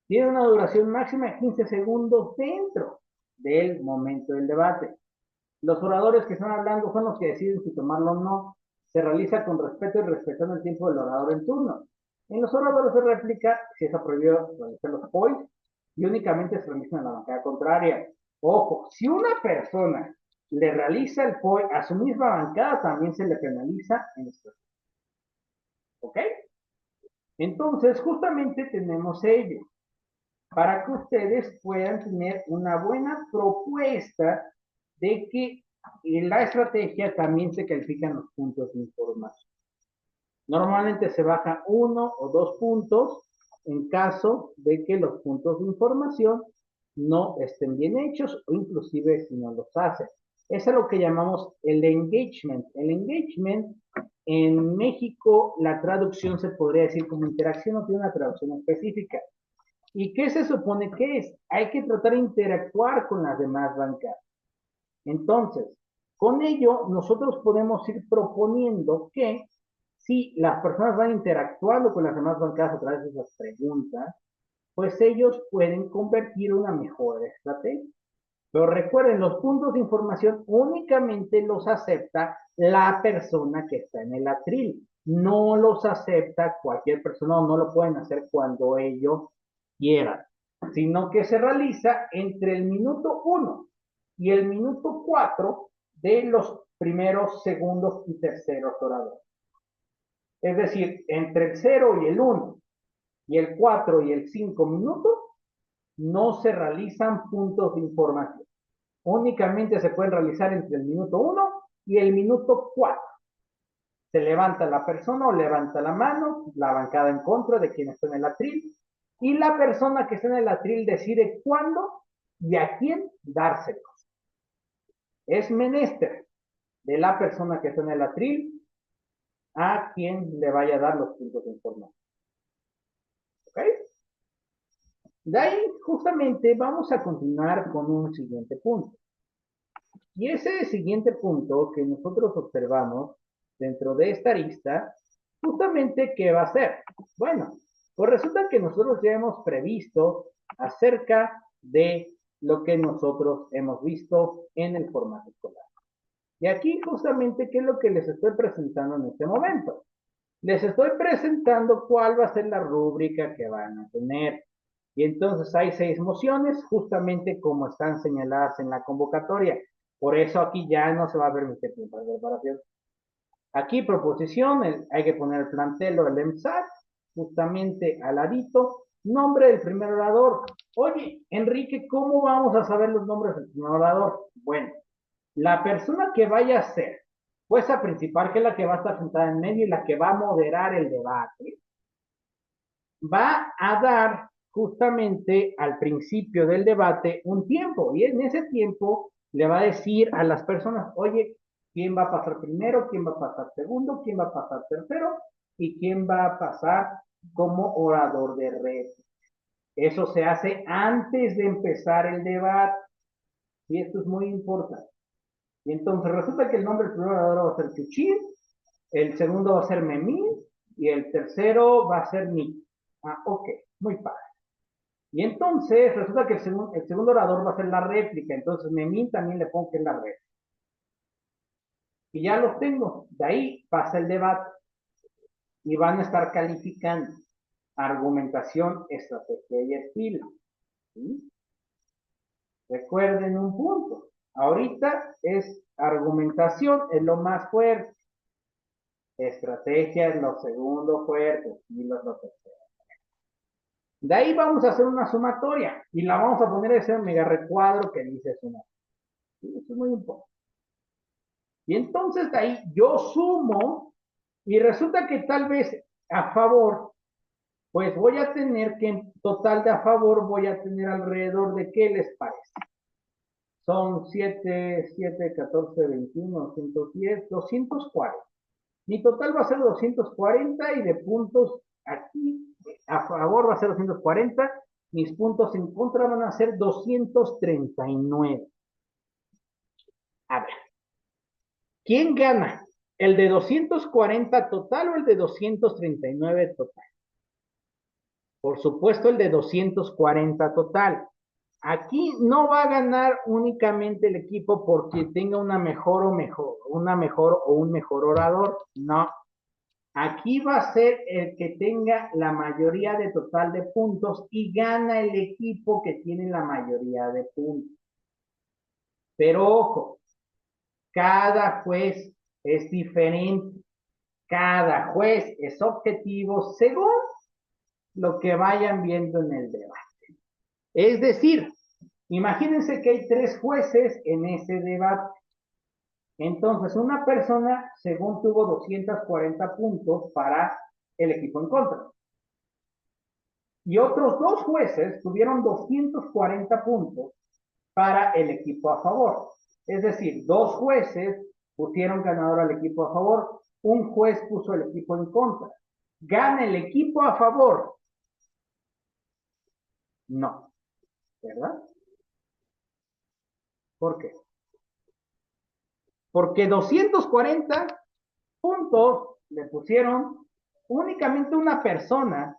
Tiene una duración máxima de 15 segundos dentro del momento del debate. Los oradores que están hablando son los que deciden si tomarlo o no. Se realiza con respeto y respetando el tiempo del orador en turno. En los oradores de réplica, si es prohibido realizar los points y únicamente se realizan en la bancada contraria. Ojo, si una persona le realiza el point a su misma bancada, también se le penaliza en esto. ¿Ok? Entonces, justamente tenemos ello para que ustedes puedan tener una buena propuesta de que en la estrategia también se califican los puntos de información. Normalmente se baja 1 o 2 puntos en caso de que los puntos de información no estén bien hechos o inclusive si no los hace. Eso es lo que llamamos el engagement. El engagement en México, la traducción se podría decir como interacción, no tiene una traducción específica. ¿Y qué se supone que es? Hay que tratar de interactuar con las demás bancas. Entonces, con ello, nosotros podemos ir proponiendo que si las personas van interactuando con las demás bancadas a través de esas preguntas, pues ellos pueden convertir una mejor estrategia. Pero recuerden, los puntos de información únicamente los acepta la persona que está en el atril. No los acepta cualquier persona, no lo pueden hacer cuando ellos quieran, sino que se realiza entre el minuto 1 y el minuto 4 de los primeros, segundos y terceros oradores. Es decir, entre el 0 y el 1 y el 4 y el 5 minutos no se realizan puntos de información. Únicamente se pueden realizar entre el minuto 1 y el minuto 4. Se levanta la persona o levanta la mano, la bancada en contra de quien está en el atril, y la persona que está en el atril decide cuándo y a quién dárselos. Es menester de la persona que está en el atril a quien le vaya a dar los puntos de información. ¿Ok? De ahí, justamente, vamos a continuar con un siguiente punto. Y ese siguiente punto que nosotros observamos dentro de esta lista, justamente, ¿qué va a ser? Bueno, pues resulta que nosotros ya hemos previsto acerca de lo que nosotros hemos visto en el formato escolar. Y aquí justamente, ¿qué es lo que les estoy presentando en este momento? Les estoy presentando cuál va a ser la rúbrica que van a tener. Y entonces hay 6 mociones, justamente como están señaladas en la convocatoria. Por eso aquí ya no se va a permitir tiempo de preparación. Aquí proposición, hay que poner el plantel o el EMSAT, justamente al ladito. Nombre del primer orador. Oye, Enrique, ¿cómo vamos a saber los nombres del primer orador? Bueno, la persona que vaya a ser jueza principal, que es la que va a estar sentada en medio y la que va a moderar el debate, va a dar justamente al principio del debate un tiempo y en ese tiempo le va a decir a las personas, oye, quién va a pasar primero, quién va a pasar segundo, quién va a pasar tercero y quién va a pasar como orador de red. Eso se hace antes de empezar el debate y esto es muy importante. Y entonces resulta que el nombre del primer orador va a ser Chuchín, el segundo va a ser Memín y el tercero va a ser Nick. Ah, ok, muy padre. Y entonces resulta que el segundo orador va a ser la réplica, entonces Memín también le pongo que es la réplica. Y ya los tengo. De ahí pasa el debate y van a estar calificando argumentación, estrategia y estilo. ¿Sí? Recuerden un punto. Ahorita es argumentación, es lo más fuerte. Estrategia es lo segundo fuerte y lo tercero. De ahí vamos a hacer una sumatoria y la vamos a poner ese mega recuadro que dice sumar. ¿Sí? Eso es muy importante. Y entonces de ahí yo sumo y resulta que tal vez a favor, pues voy a tener que en total de a favor voy a tener alrededor de, ¿qué les parece? Son 7, 14, 21, 210, 240. Mi total va a ser 240 y de puntos aquí a favor va a ser 240. Mis puntos en contra van a ser 239. A ver, ¿quién gana? ¿El de 240 total o el de 239 total? Por supuesto, el de 240 total. Aquí no va a ganar únicamente el equipo porque tenga una mejor o un mejor orador. No. Aquí va a ser el que tenga la mayoría de total de puntos y gana el equipo que tiene la mayoría de puntos. Pero ojo, cada juez es diferente. Cada juez es objetivo según lo que vayan viendo en el debate. Es decir, imagínense que hay 3 jueces en ese debate. Entonces, una persona, según tuvo 240 puntos para el equipo en contra. Y otros 2 jueces tuvieron 240 puntos para el equipo a favor. Es decir, 2 jueces pusieron ganador al equipo a favor, un juez puso el equipo en contra. ¿Gana el equipo a favor? No, ¿verdad? ¿Por qué? Porque 240 puntos le pusieron únicamente una persona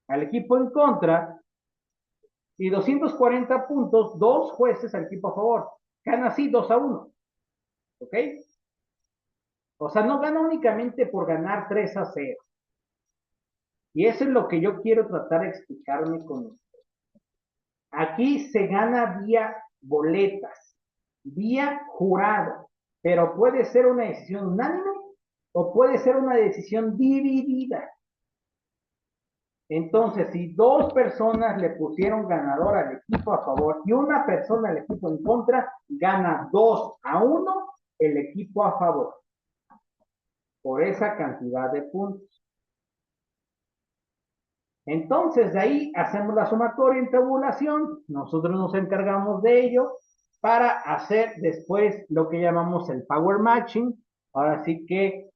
al equipo en contra y 240 puntos, 2 jueces al equipo a favor. Gana así 2-1. ¿Ok? O sea, no gana únicamente por ganar 3-0. Y eso es lo que yo quiero tratar de explicarme con usted. Aquí se gana vía boletas, vía jurado, pero puede ser una decisión unánime o puede ser una decisión dividida. Entonces, si 2 personas le pusieron ganador al equipo a favor y una persona al equipo en contra, gana 2-1 el equipo a favor por esa cantidad de puntos. Entonces, de ahí hacemos la sumatoria en tabulación, nosotros nos encargamos de ello para hacer después lo que llamamos el power matching, ahora sí que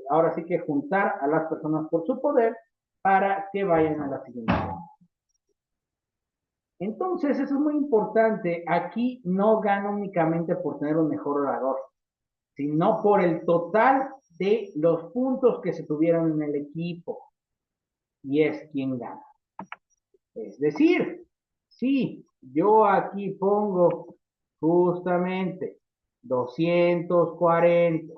ahora sí que juntar a las personas por su poder para que vayan a la siguiente ronda. Entonces, eso es muy importante. Aquí no gana únicamente por tener un mejor orador, sino por el total de los puntos que se tuvieron en el equipo. Y es quien gana. Es decir, si yo aquí pongo justamente 240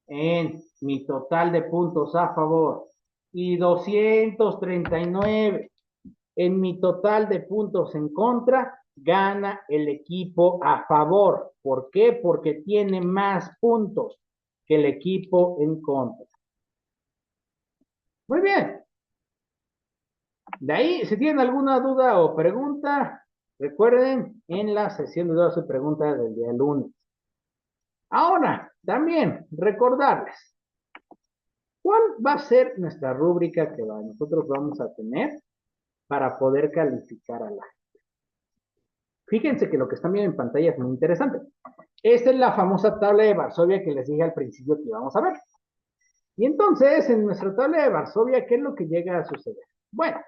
en mi total de puntos a favor y 239 en mi total de puntos en contra, gana el equipo a favor. ¿Por qué? Porque tiene más puntos que el equipo en contra. Muy bien. De ahí, si tienen alguna duda o pregunta, recuerden en la sesión de dudas y preguntas del día lunes. Ahora, también recordarles, ¿cuál va a ser nuestra rúbrica que nosotros vamos a tener para poder calificar a la gente? Fíjense que lo que están viendo en pantalla es muy interesante. Esta es la famosa tabla de Varsovia que les dije al principio que íbamos a ver. Y entonces, en nuestra tabla de Varsovia, ¿qué es lo que llega a suceder? Bueno,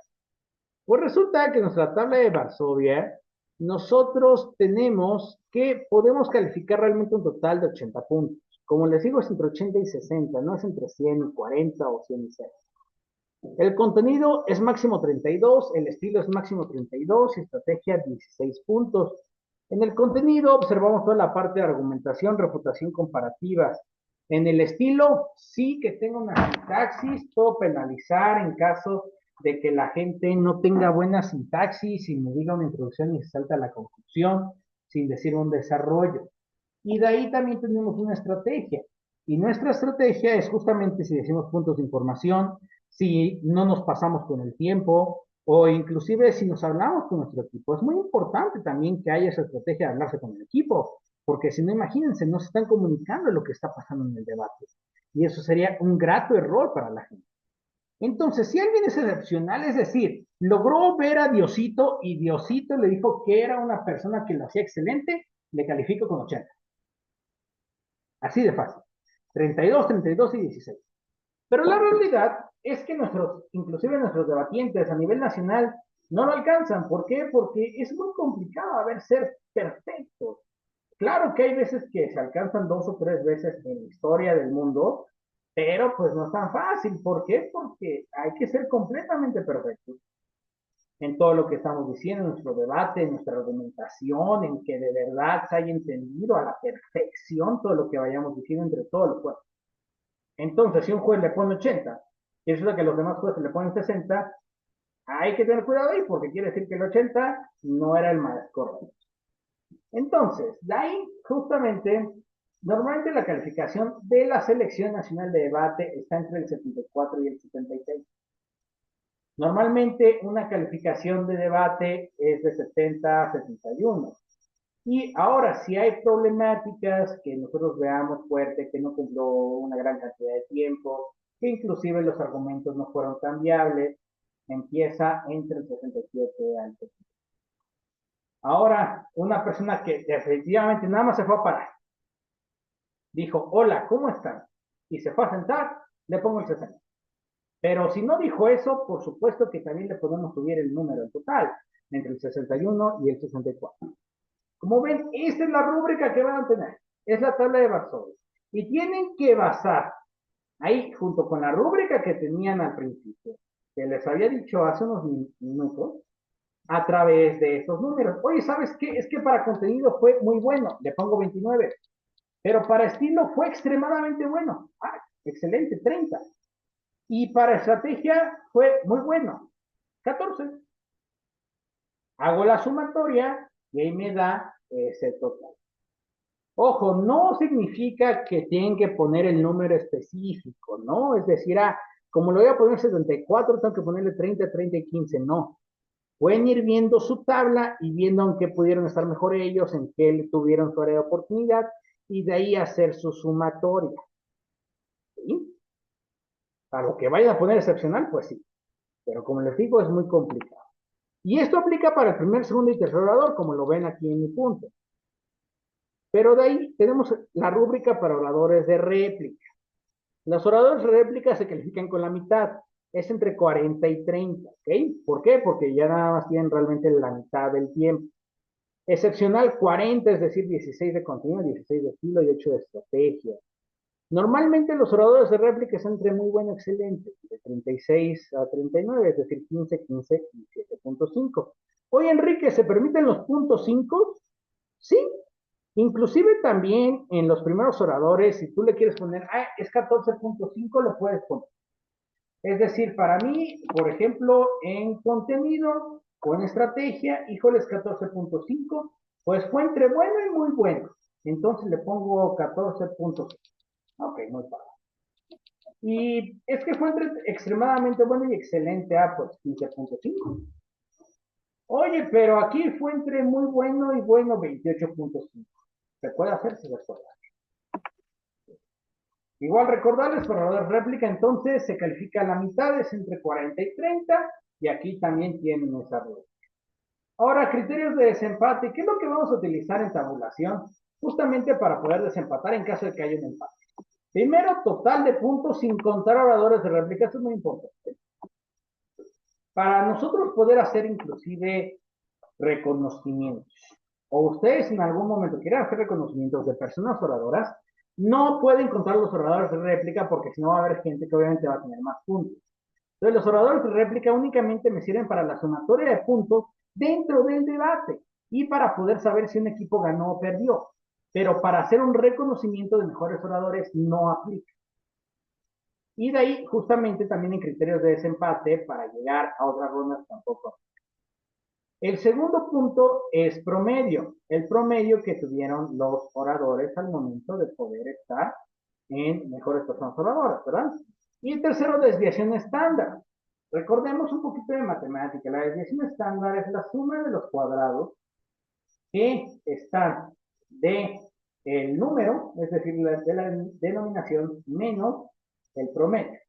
pues resulta que en nuestra tabla de Varsovia, nosotros tenemos que podemos calificar realmente un total de 80 puntos. Como les digo, es entre 80 y 60, no es entre 100 y 40 o 100 y 6. El contenido es máximo 32, el estilo es máximo 32 y estrategia 16 puntos. En el contenido observamos toda la parte de argumentación, reputación comparativa. En el estilo, sí que tenga una sintaxis, puedo penalizar en caso de que la gente no tenga buena sintaxis y me diga una introducción y se salta la conclusión sin decir un desarrollo. Y de ahí también tenemos una estrategia. Y nuestra estrategia es justamente si decimos puntos de información, si no nos pasamos con el tiempo o inclusive si nos hablamos con nuestro equipo. Es muy importante también que haya esa estrategia de hablarse con el equipo, porque si no, imagínense, no se están comunicando lo que está pasando en el debate. Y eso sería un grato error para la gente. Entonces, si alguien es excepcional, es decir, logró ver a Diosito y Diosito le dijo que era una persona que lo hacía excelente, le califico con 80. Así de fácil. 32, 32 y 16. Pero la realidad es que inclusive nuestros debatientes a nivel nacional no lo alcanzan. ¿Por qué? Porque es muy complicado a ver ser perfectos. Claro que hay veces que se alcanzan 2 o 3 veces en la historia del mundo, pero pues no es tan fácil. ¿Por qué? Porque hay que ser completamente perfectos en todo lo que estamos diciendo, en nuestro debate, en nuestra argumentación, en que de verdad se haya entendido a la perfección todo lo que vayamos diciendo entre todos los jueces. Entonces, si un juez le pone 80 y resulta que los demás jueces le ponen 60, hay que tener cuidado ahí porque quiere decir que el 80 no era el más correcto. Entonces, de ahí justamente, normalmente la calificación de la Selección Nacional de Debate está entre el 74 y el 76. Normalmente una calificación de debate es de 70 a 71. Y ahora, si hay problemáticas que nosotros veamos fuerte, que no cumplió una gran cantidad de tiempo, que inclusive los argumentos no fueron tan viables, empieza entre el 67 al 70. Ahora, una persona que definitivamente nada más se fue a parar, dijo, hola, ¿cómo están? Y se fue a sentar, le pongo el 60. Pero si no dijo eso, por supuesto que también le podemos subir el número en total, entre el 61 y el 64. Como ven, esta es la rúbrica que van a tener. Es la tabla de Varsovia. Y tienen que basar ahí, junto con la rúbrica que tenían al principio, que les había dicho hace unos minutos, a través de estos números. Oye, ¿sabes qué? Es que para contenido fue muy bueno, le pongo 29. Pero para estilo fue extremadamente bueno. Ah, excelente, 30. Y para estrategia fue muy bueno, 14. Hago la sumatoria y ahí me da ese total. Ojo, no significa que tienen que poner el número específico, ¿no? Es decir, como lo voy a poner 74, tengo que ponerle 30, 30 y 15, no. Pueden ir viendo su tabla y viendo en qué pudieron estar mejor ellos, en qué tuvieron su área de oportunidad y de ahí hacer su sumatoria. ¿Sí? A lo que vayan a poner excepcional, pues sí. Pero como les digo, es muy complicado. Y esto aplica para el primer, segundo y tercer orador, como lo ven aquí en mi punto. Pero de ahí tenemos la rúbrica para oradores de réplica. Los oradores de réplica se califican con la mitad. Es entre 40 y 30, ¿ok? ¿Por qué? Porque ya nada más tienen realmente la mitad del tiempo. Excepcional 40, es decir, 16 de contenido, 16 de estilo y 8 de estrategia. Normalmente los oradores de réplica están entre muy bueno y excelente, de 36 a 39, es decir, 15, 15 y 7.5. Oye, Enrique, ¿se permiten los puntos 5? Sí, inclusive también en los primeros oradores, si tú le quieres poner, es 14.5, lo puedes poner. Es decir, para mí, por ejemplo, en contenido o en estrategia, híjoles, 14.5, pues fue entre bueno y muy bueno. Entonces le pongo 14.5. Ok, muy padre. Y es que fue entre extremadamente bueno y excelente, pues 15.5. Oye, pero aquí fue entre muy bueno y bueno, 28.5. Se puede hacer, se puede. Igual recordarles, para la réplica, entonces se califica la mitad, es entre 40 y 30, y aquí también tienen esa regla. Ahora, criterios de desempate. ¿Qué es lo que vamos a utilizar en tabulación? Justamente para poder desempatar en caso de que haya un empate. Primero, total de puntos sin contar oradores de réplica. Esto es muy importante. Para nosotros poder hacer inclusive reconocimientos, o ustedes en algún momento quieren hacer reconocimientos de personas oradoras, no pueden contar los oradores de réplica porque si no va a haber gente que obviamente va a tener más puntos. Entonces, los oradores de réplica únicamente me sirven para la sumatoria de puntos dentro del debate y para poder saber si un equipo ganó o perdió. Pero para hacer un reconocimiento de mejores oradores no aplica. Y de ahí, justamente, también en criterios de desempate, para llegar a otras rondas tampoco. El segundo punto es promedio, el promedio que tuvieron los oradores al momento de poder estar en mejores personas oradoras, ¿verdad? Y el tercero, desviación estándar. Recordemos un poquito de matemática. La desviación estándar es la suma de los cuadrados que están de el número, es decir, de la denominación menos el promedio,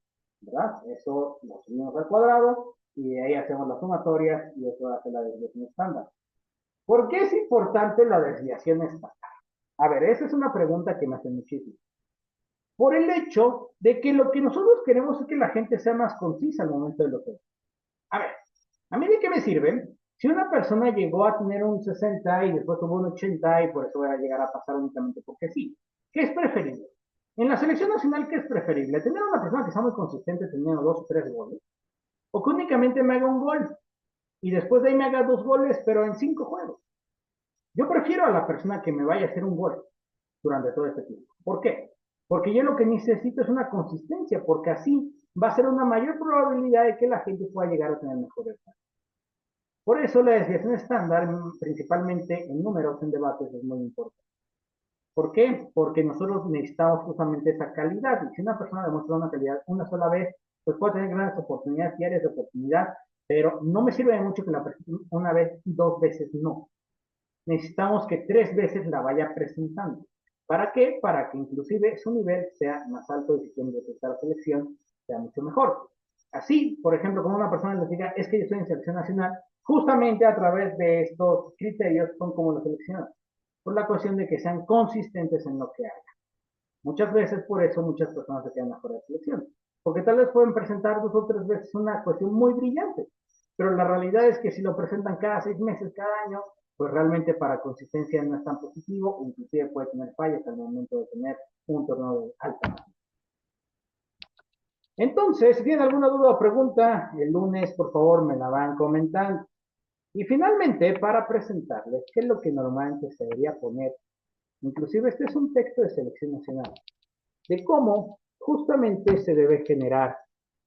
¿verdad? Eso lo subimos al cuadrado y de ahí hacemos las sumatorias y eso hace la desviación estándar. ¿Por qué es importante la desviación estándar? A ver, esa es una pregunta que me hace muchísimo. Por el hecho de que lo que nosotros queremos es que la gente sea más concisa al momento de lo que... A ver, ¿a mí de qué me sirve? Si una persona llegó a tener un 60 y después tuvo un 80 y por eso va a llegar a pasar únicamente porque sí, ¿qué es preferible? En la selección nacional, ¿qué es preferible? ¿Tener una persona que sea muy consistente teniendo 2 o 3 goles? ¿O que únicamente me haga un gol y después de ahí me haga 2 goles, pero en 5 juegos? Yo prefiero a la persona que me vaya a hacer un gol durante todo este tiempo. ¿Por qué? Porque yo lo que necesito es una consistencia, porque así va a ser una mayor probabilidad de que la gente pueda llegar a tener mejores resultados. Por eso la desviación estándar, principalmente en números, en debates, es muy importante. ¿Por qué? Porque nosotros necesitamos justamente esa calidad. Y si una persona demuestra una calidad una sola vez, pues puede tener grandes oportunidades diarias de oportunidad, pero no me sirve de mucho que la presente una vez y 2 veces no. Necesitamos que 3 veces la vaya presentando. ¿Para qué? Para que inclusive su nivel sea más alto y si tiene que prestar la selección sea mucho mejor. Así, por ejemplo, como una persona les diga, es que yo estoy en selección nacional, justamente a través de estos criterios son como los seleccionados, por la cuestión de que sean consistentes en lo que hagan. Muchas veces por eso muchas personas se quedan afuera de selección, porque tal vez pueden presentar 2 o 3 veces una cuestión muy brillante, pero la realidad es que si lo presentan cada 6 meses, cada año, pues realmente para consistencia no es tan positivo, inclusive puede tener fallas al momento de tener un torneo de alta. Entonces, si tienen alguna duda o pregunta, el lunes por favor me la van comentando. Y finalmente, para presentarles, ¿qué es lo que normalmente se debería poner? Inclusive este es un texto de selección nacional, de cómo justamente se debe generar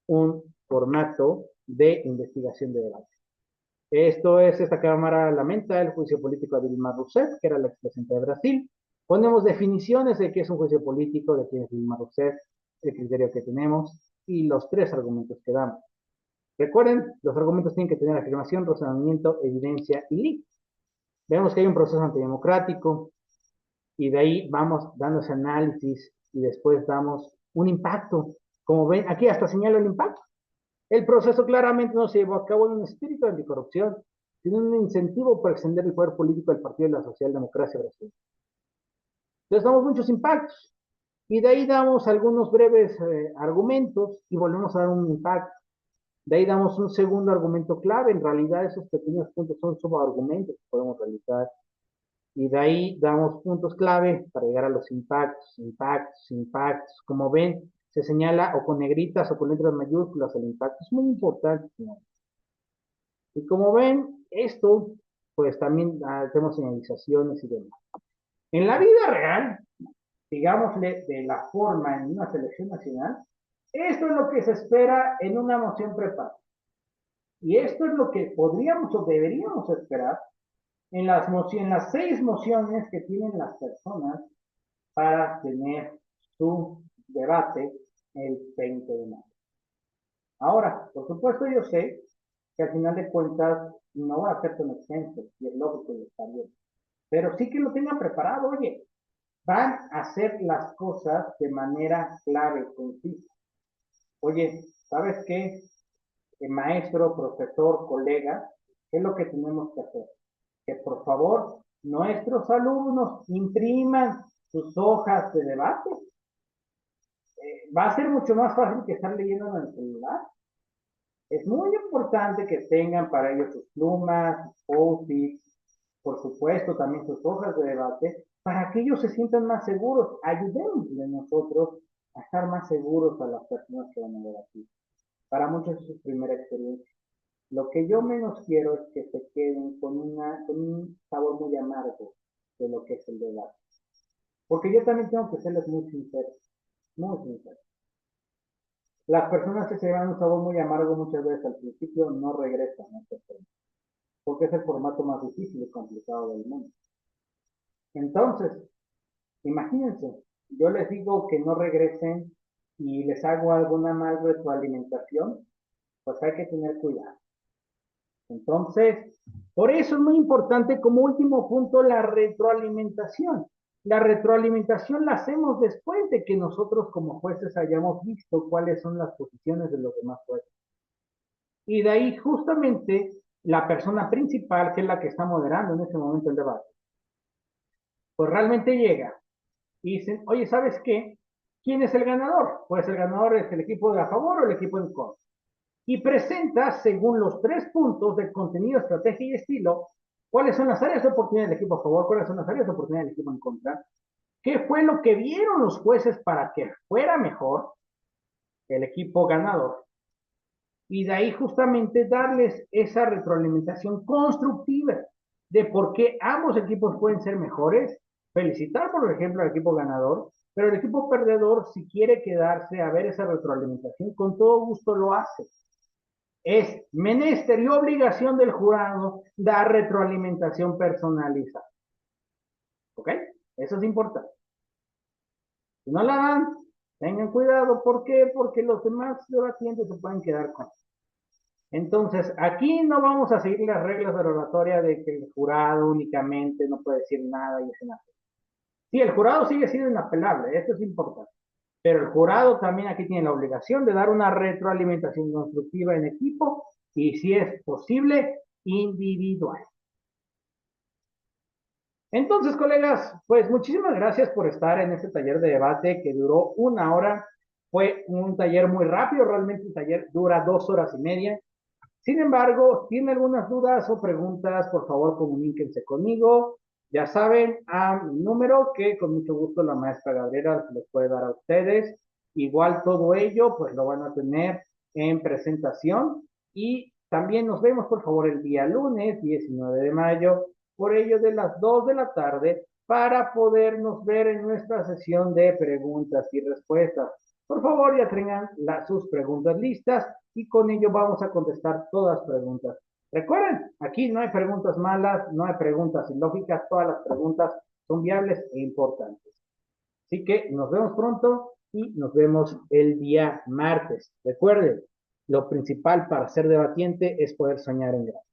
un formato de investigación de debate. Esto es, esta Cámara lamenta el juicio político de Dilma Rousseff, que era la expresidenta de Brasil. Ponemos definiciones de qué es un juicio político, de quién es Dilma Rousseff, el criterio que tenemos y los 3 argumentos que damos. Recuerden, los argumentos tienen que tener afirmación, razonamiento, evidencia y link. Vemos que hay un proceso antidemocrático y de ahí vamos dando ese análisis y después damos un impacto. Como ven, aquí hasta señalo el impacto. El proceso claramente no se llevó a cabo en un espíritu de anticorrupción, sino en un incentivo para extender el poder político del Partido de la Socialdemocracia Brasileña. Entonces damos muchos impactos y de ahí damos algunos breves argumentos y volvemos a dar un impacto. De ahí damos un segundo argumento clave. En realidad esos pequeños puntos son subargumentos que podemos realizar. Y de ahí damos puntos clave para llegar a los impactos, impactos, impactos. Como ven, se señala o con negritas o con letras mayúsculas el impacto. Es muy importante, señores. Y como ven, esto, pues también hacemos señalizaciones y demás. En la vida real, digámosle de la forma en una selección nacional, esto es lo que se espera en una moción preparada. Y esto es lo que podríamos o deberíamos esperar en las 6 mociones que tienen las personas para tener su debate el 20 de mayo. Ahora, por supuesto, yo sé que al final de cuentas no va a ser tan extenso, y es lógico y está bien. Pero sí que lo tengan preparado, oye, van a hacer las cosas de manera clave, concisa. Oye, ¿sabes qué? Maestro, profesor, colega, ¿Qué es lo que tenemos que hacer? Que por favor nuestros alumnos impriman sus hojas de debate. Va a ser mucho más fácil que estar leyendo en el celular. Es muy importante que tengan para ellos sus plumas, sus post-its, por supuesto también sus hojas de debate, para que ellos se sientan más seguros. Ayudemos de nosotros a estar más seguros a las personas que van a ver aquí. Para muchos es su primera experiencia. Lo que yo menos quiero es que se queden con un sabor muy amargo de lo que es el debate. Porque yo también tengo que serles muy sincero, muy sincero. Las personas que se llevan un sabor muy amargo muchas veces al principio no regresan a este tema, porque es el formato más difícil y complicado del mundo. Entonces, imagínense, yo les digo que no regresen y les hago alguna mal retroalimentación, pues hay que tener cuidado. Entonces, por eso es muy importante como último punto la retroalimentación. La retroalimentación la hacemos después de que nosotros como jueces hayamos visto cuáles son las posiciones de los demás jueces. Y de ahí justamente la persona principal, que es la que está moderando en ese momento el debate, pues realmente llega y dicen, oye, ¿sabes qué? ¿Quién es el ganador? Pues el ganador es el equipo de a favor o el equipo en contra. Y presenta, según los 3 puntos de contenido, estrategia y estilo, cuáles son las áreas de oportunidad del equipo a favor, cuáles son las áreas de oportunidad del equipo en contra, qué fue lo que vieron los jueces para que fuera mejor el equipo ganador, y de ahí justamente darles esa retroalimentación constructiva de por qué ambos equipos pueden ser mejores, felicitar por ejemplo al equipo ganador, pero el equipo perdedor si quiere quedarse a ver esa retroalimentación, con todo gusto lo hace. Es menester y obligación del jurado dar retroalimentación personalizada. ¿Ok? Eso es importante. Si no la dan, tengan cuidado. ¿Por qué? Porque los demás debatientes se pueden quedar con. Entonces, aquí no vamos a seguir las reglas de la oratoria de que el jurado únicamente no puede decir nada y es inapelable. Sí, el jurado sigue siendo inapelable, esto es importante. Pero el jurado también aquí tiene la obligación de dar una retroalimentación constructiva en equipo y, si es posible, individual. Entonces, colegas, pues muchísimas gracias por estar en este taller de debate que duró 1 hora. Fue un taller muy rápido, realmente el taller dura 2 horas y media. Sin embargo, ¿tienen algunas dudas o preguntas? Por favor, comuníquense conmigo. Ya saben, a mi número que con mucho gusto la maestra Gabriela les puede dar a ustedes. Igual todo ello, pues lo van a tener en presentación. Y también nos vemos, por favor, el día lunes 19 de mayo, por ello de las 2 de la tarde, para podernos ver en nuestra sesión de preguntas y respuestas. Por favor, ya tengan sus preguntas listas y con ello vamos a contestar todas las preguntas. Recuerden, aquí no hay preguntas malas, no hay preguntas ilógicas, todas las preguntas son viables e importantes. Así que nos vemos pronto y nos vemos el día martes. Recuerden, lo principal para ser debatiente es poder soñar en grande.